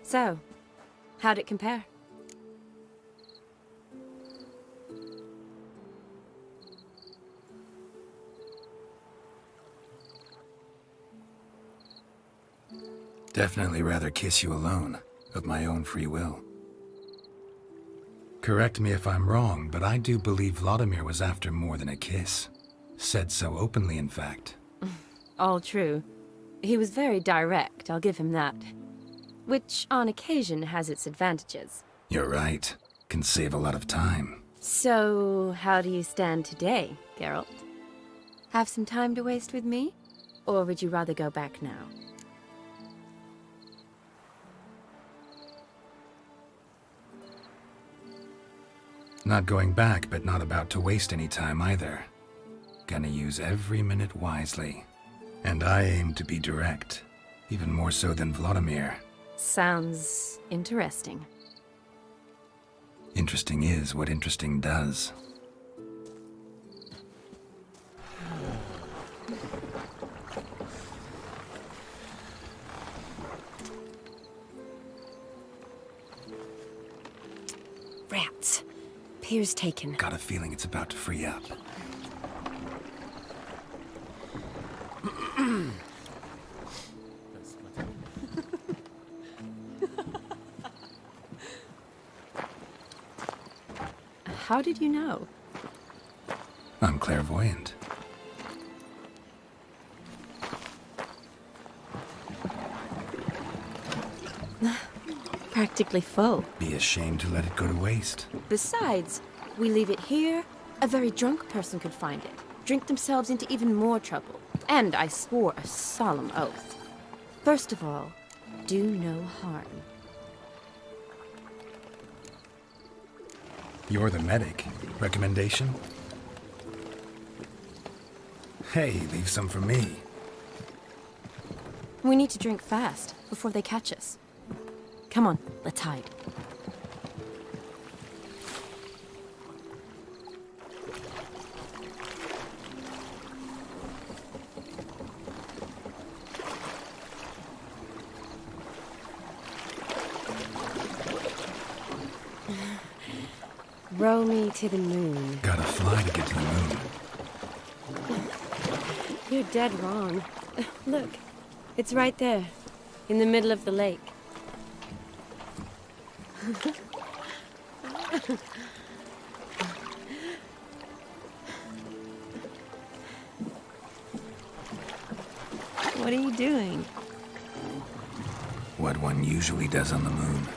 B: So, how'd it compare?
A: Definitely rather kiss you alone, of my own free will. Correct me if I'm wrong, but I do believe Vladimir was after more than a kiss. Said so openly, in fact.
B: All true. He was very direct, I'll give him that. Which, on occasion, has its advantages.
A: You're right. Can save a lot of time.
B: So, how do you stand today, Geralt? Have some time to waste with me? Or would you rather go back now?
A: Not going back, but not about to waste any time either. Gonna use every minute wisely. And I aim to be direct. Even more so than Vladimir.
B: Sounds interesting.
A: Interesting is what interesting does.
B: Rats. Pier's taken.
A: Got a feeling it's about to free up.
B: How did you know?
A: I'm clairvoyant.
B: Practically full.
A: Be ashamed to let it go to waste.
B: Besides, we leave it here, a very drunk person could find it, drink themselves into even more trouble. And I swore a solemn oath. First of all, do no harm.
A: You're the medic. Recommendation? Hey, leave some for me.
B: We need to drink fast, before they catch us. Come on, let's hide. Row me to the moon.
A: Gotta fly to get to the moon.
B: You're dead wrong. Look, it's right there, in the middle of the lake. What are you doing?
A: What one usually does on the moon.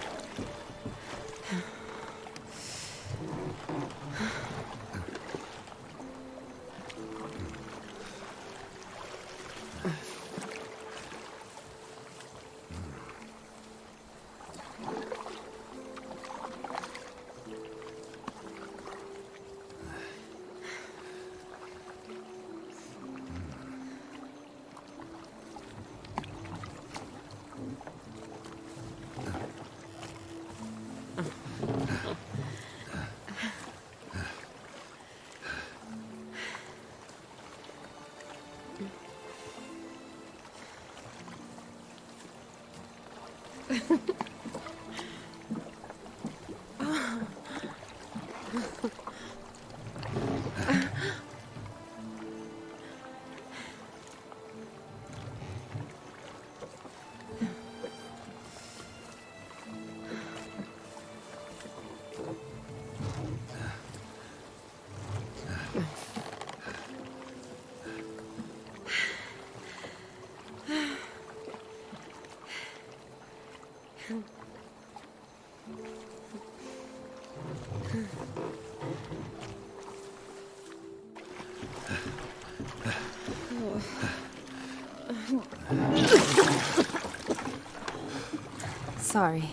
B: Sorry.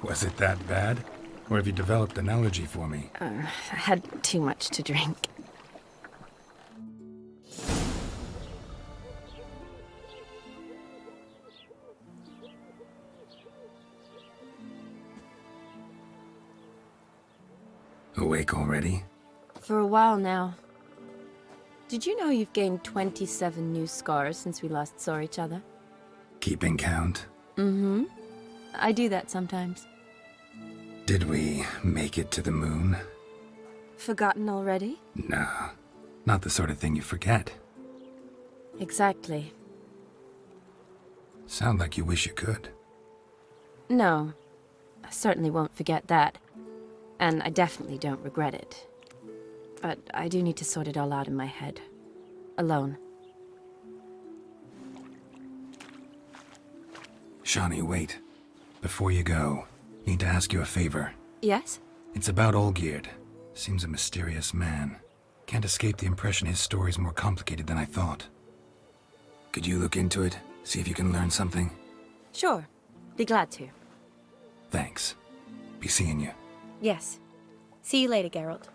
A: Was it that bad? Or have you developed an allergy for me?
B: I had too much to drink.
A: Awake already?
B: For a while now. Did you know you've gained 27 new scars since we last saw each other?
A: Keeping count?
B: Mm-hmm. I do that sometimes.
A: Did we make it to the moon?
B: Forgotten already?
A: No, not the sort of thing you forget.
B: Exactly.
A: Sound like you wish you could.
B: No. I certainly won't forget that. And I definitely don't regret it. But I do need to sort it all out in my head. Alone.
A: Shani, wait. Before you go, need to ask you a favor.
B: Yes?
A: It's about Olgierd. Seems a mysterious man. Can't escape the impression his story's more complicated than I thought. Could you look into it? See if you can learn something?
B: Sure. Be glad to.
A: Thanks. Be seeing you.
B: Yes. See you later, Geralt.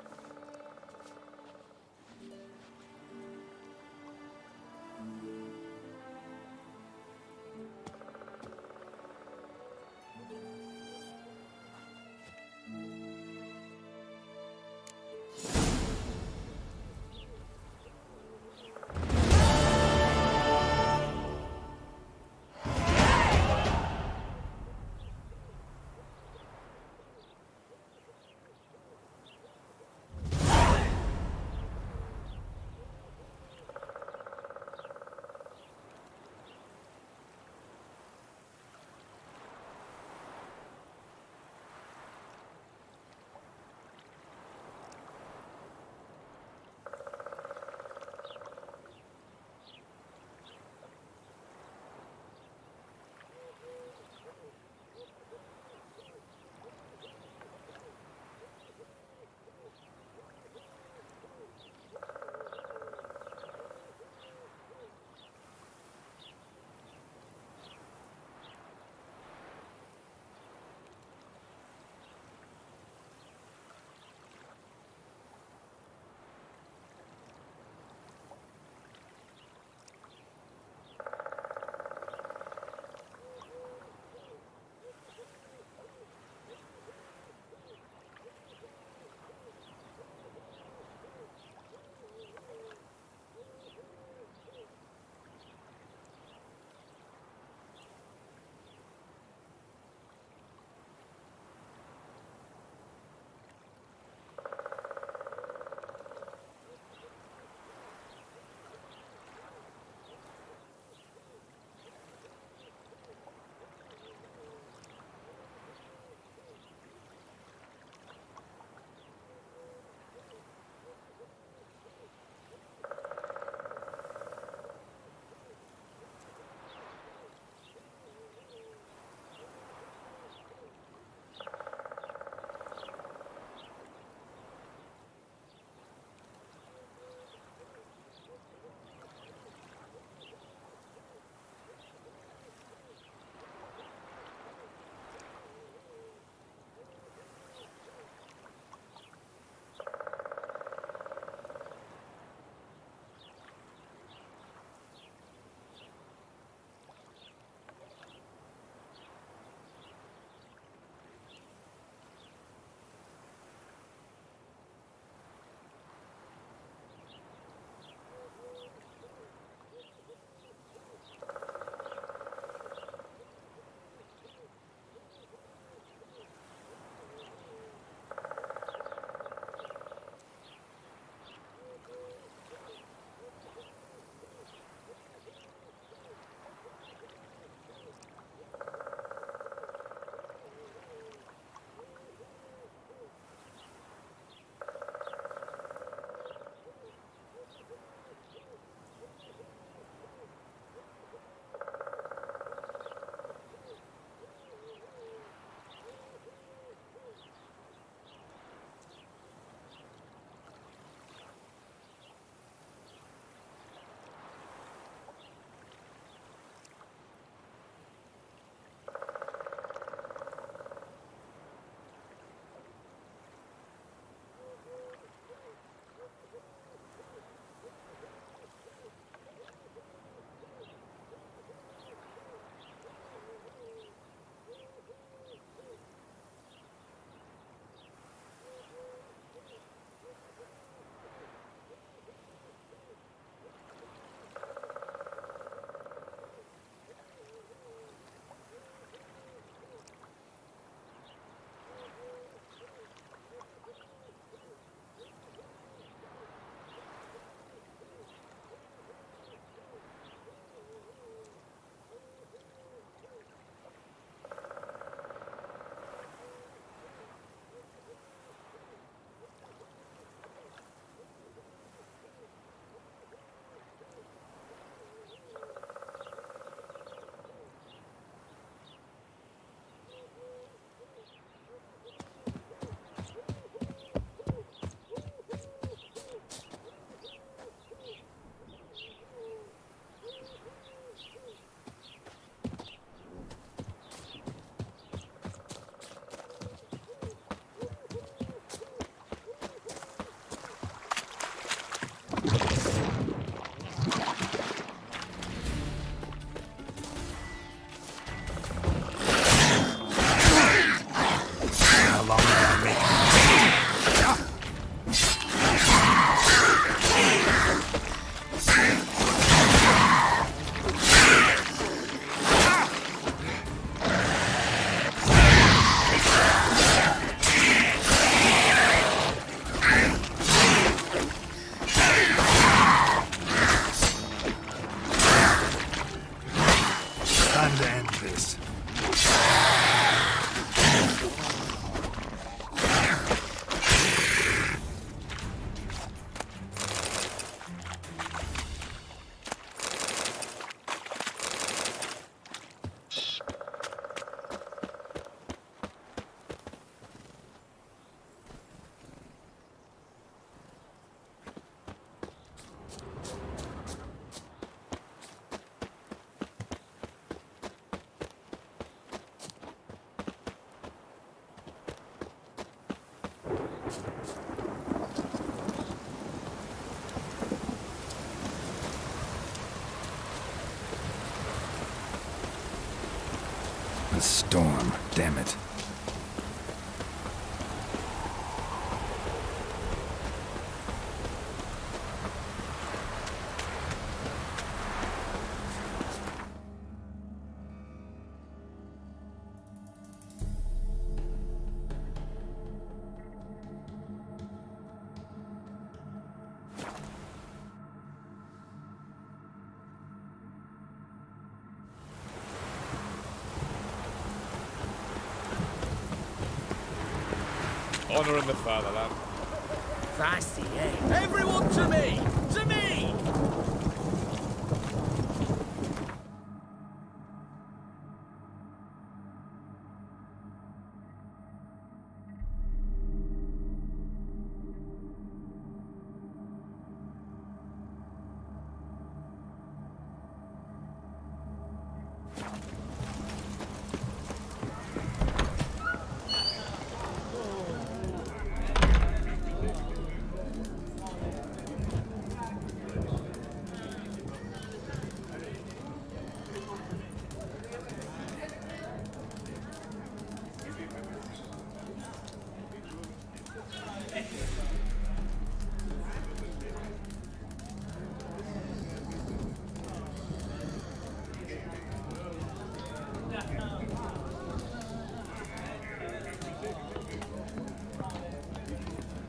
A: this. A storm, damn it.
N: Honouring the fatherland.
F: Fancy, eh? Everyone to me! To me!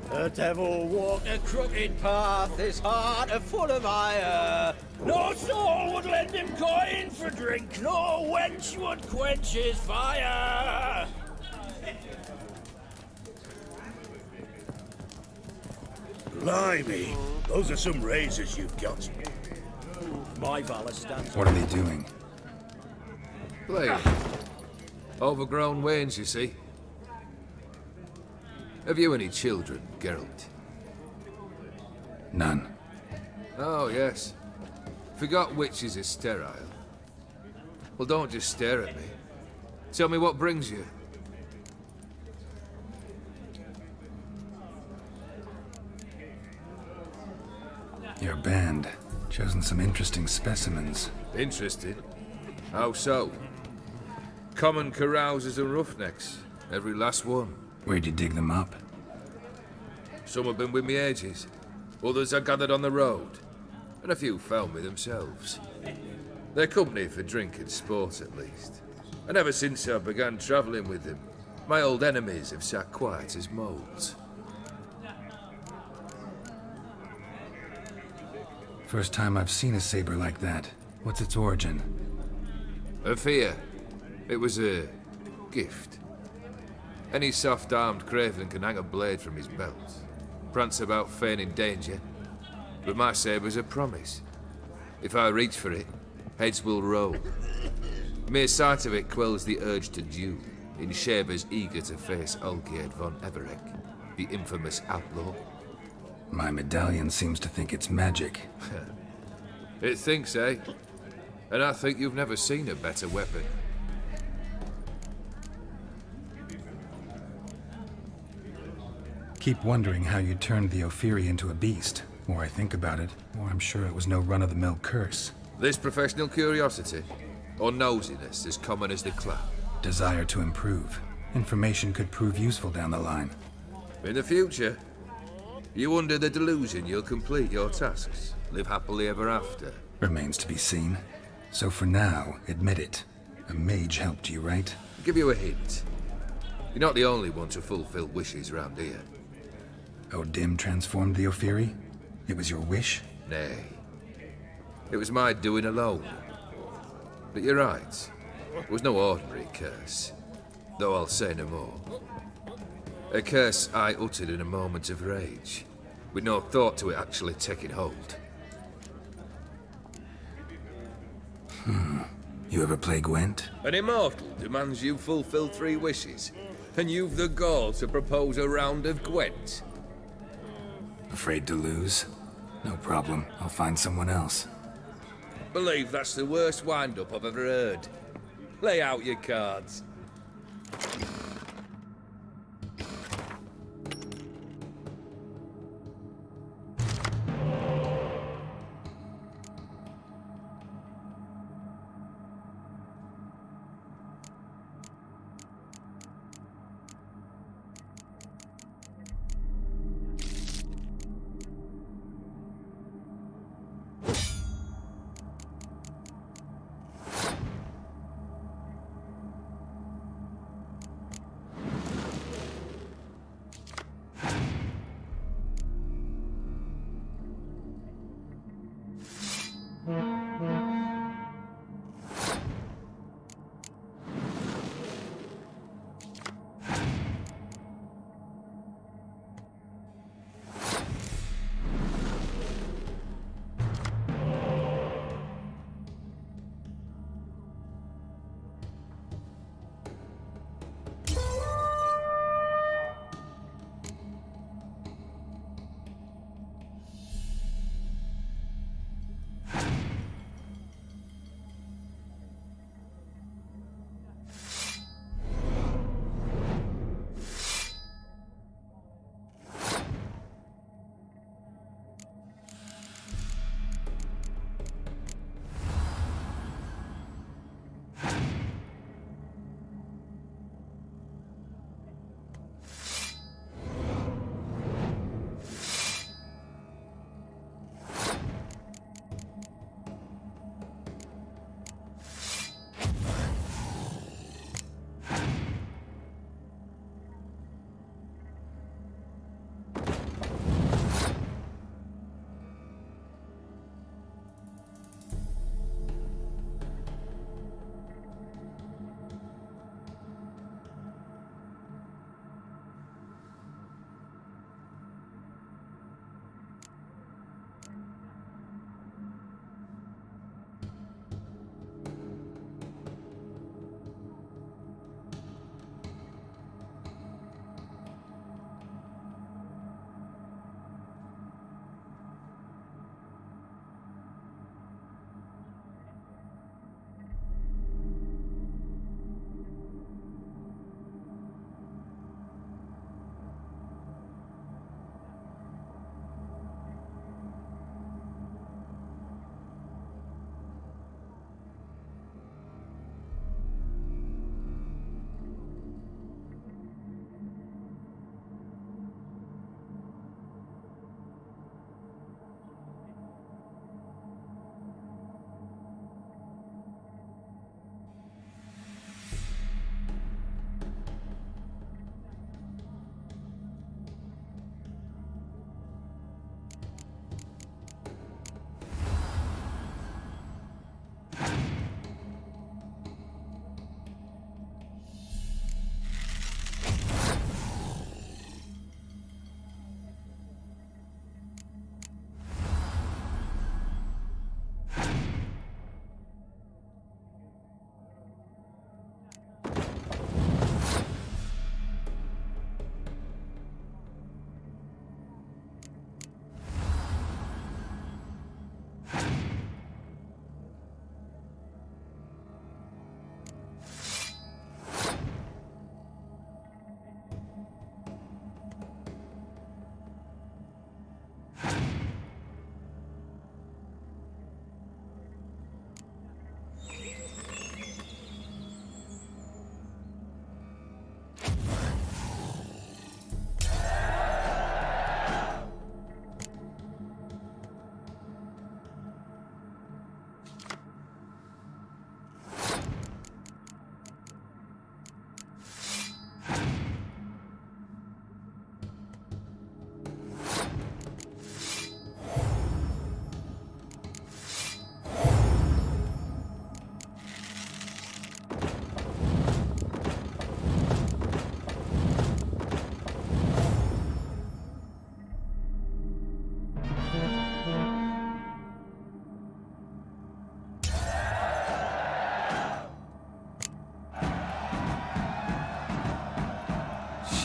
F: The devil walked a crooked path, his heart a full of ire. No soul would lend him coin for drink, no wench would quench his fire.
O: Blimey, those are some razors you've got.
F: My valor stands.
A: What are they doing?
R: Playing. Overgrown wains, you see. Have you any children, Geralt?
A: None.
R: Oh, yes. Forgot witches are sterile. Well, don't just stare at me. Tell me what brings you.
A: Your band. Chosen some interesting specimens.
R: Interested? How so? Common carousers and roughnecks. Every last one.
A: Where'd you dig them up?
R: Some have been with me ages. Others I gathered on the road. And a few found me themselves. They're company for drink and sport, at least. And ever since I began travelling with them, my old enemies have sat quiet as moles.
A: First time I've seen a saber like that. What's its origin?
R: A fear. It was a gift. Any soft-armed craven can hang a blade from his belt, prance about feigning danger, but my saber's a promise. If I reach for it, heads will roll. Mere sight of it quells the urge to duel, in Shabers eager to face Olgierd von Everec, the infamous outlaw.
A: My medallion seems to think it's magic.
R: It thinks, eh? And I think you've never seen a better weapon.
A: Keep wondering how you turned the Ophiri into a beast. The more I think about it, the more I'm sure it was no run-of-the-mill curse.
R: This professional curiosity, or nosiness as common as the clap?
A: Desire to improve. Information could prove useful down the line.
R: In the future, you under the delusion you'll complete your tasks, live happily ever after.
A: Remains to be seen. So for now, admit it. A mage helped you, right?
R: I'll give you a hint. You're not the only one to fulfill wishes round here.
A: O'Dim transformed the Ophiri? It was your wish?
R: Nay. It was my doing alone. But you're right. It was no ordinary curse, though I'll say no more. A curse I uttered in a moment of rage, with no thought to it actually taking hold.
A: You ever play Gwent?
R: An immortal demands you fulfill 3 wishes, and you've the gall to propose a round of Gwent.
A: Afraid to lose? No problem. I'll find someone else.
R: Believe that's the worst wind-up I've ever heard. Lay out your cards.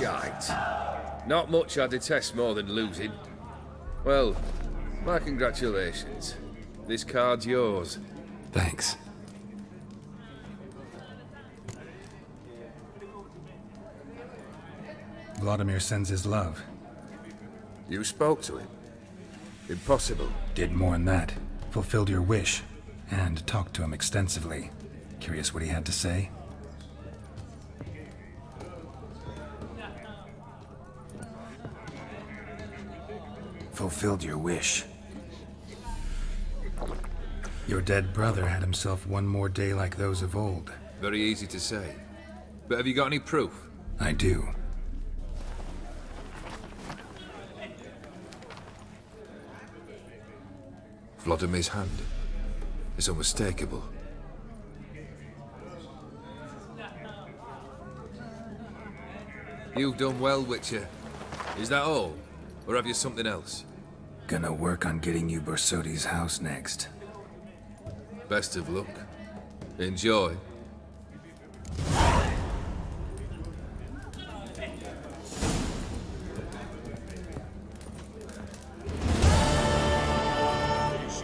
R: Shite. Not much I detest more than losing. Well, my congratulations. This card's yours.
A: Thanks. Vladimir sends his love.
R: You spoke to him? Impossible.
A: Did more than that. Fulfilled your wish. And talked to him extensively. Curious what he had to say? Fulfilled your wish. Your dead brother had himself one more day like those of old.
R: Very easy to say. But have you got any proof?
A: I do.
R: Vladimir's hand. It's unmistakable. You've done well, Witcher. Is that all? Or have you something else?
A: Gonna work on getting you Borsodi's house next.
R: Best of luck. Enjoy.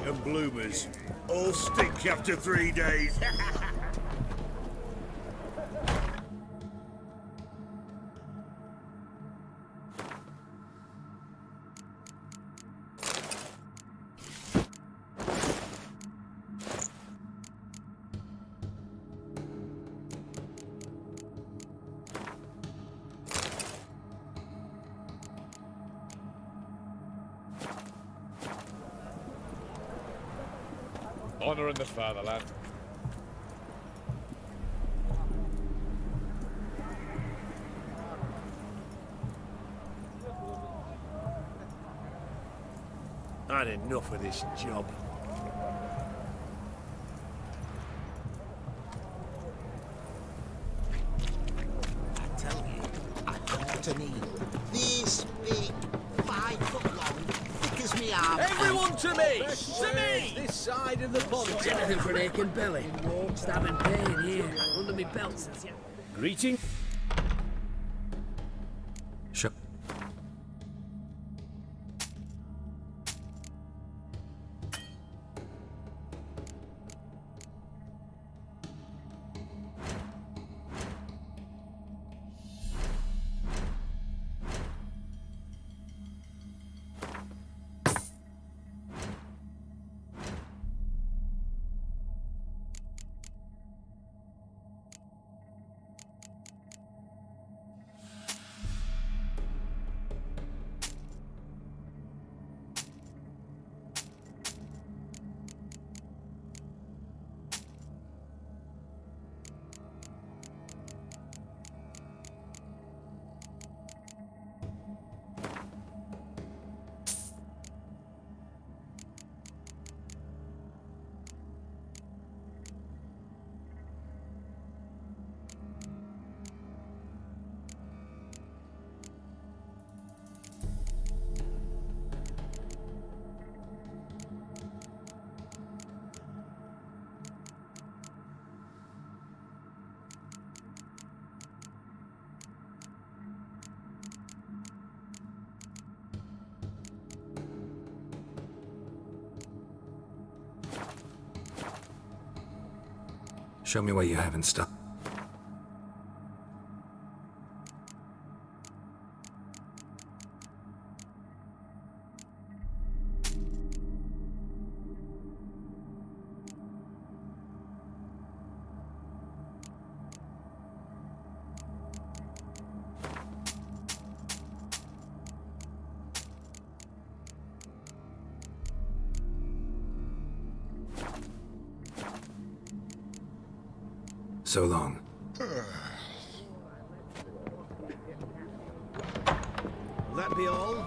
O: And bloomers. All stink after 3 days.
N: Honor in the fatherland.
O: I had enough of this job.
J: I tell you, I caught an eel. This big, 5 foot long, thick as me arm.
F: Everyone to me! To me! This side of the pond.
I: Anything for an aching belly. Stabbing pain here, under me belt says ya.
O: Greeting.
A: Show. Show me what you have in stock. So long.
L: Will that be all?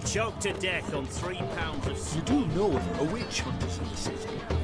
F: Choked to death on 3 pounds of
O: You do know there are witch hunters in the city.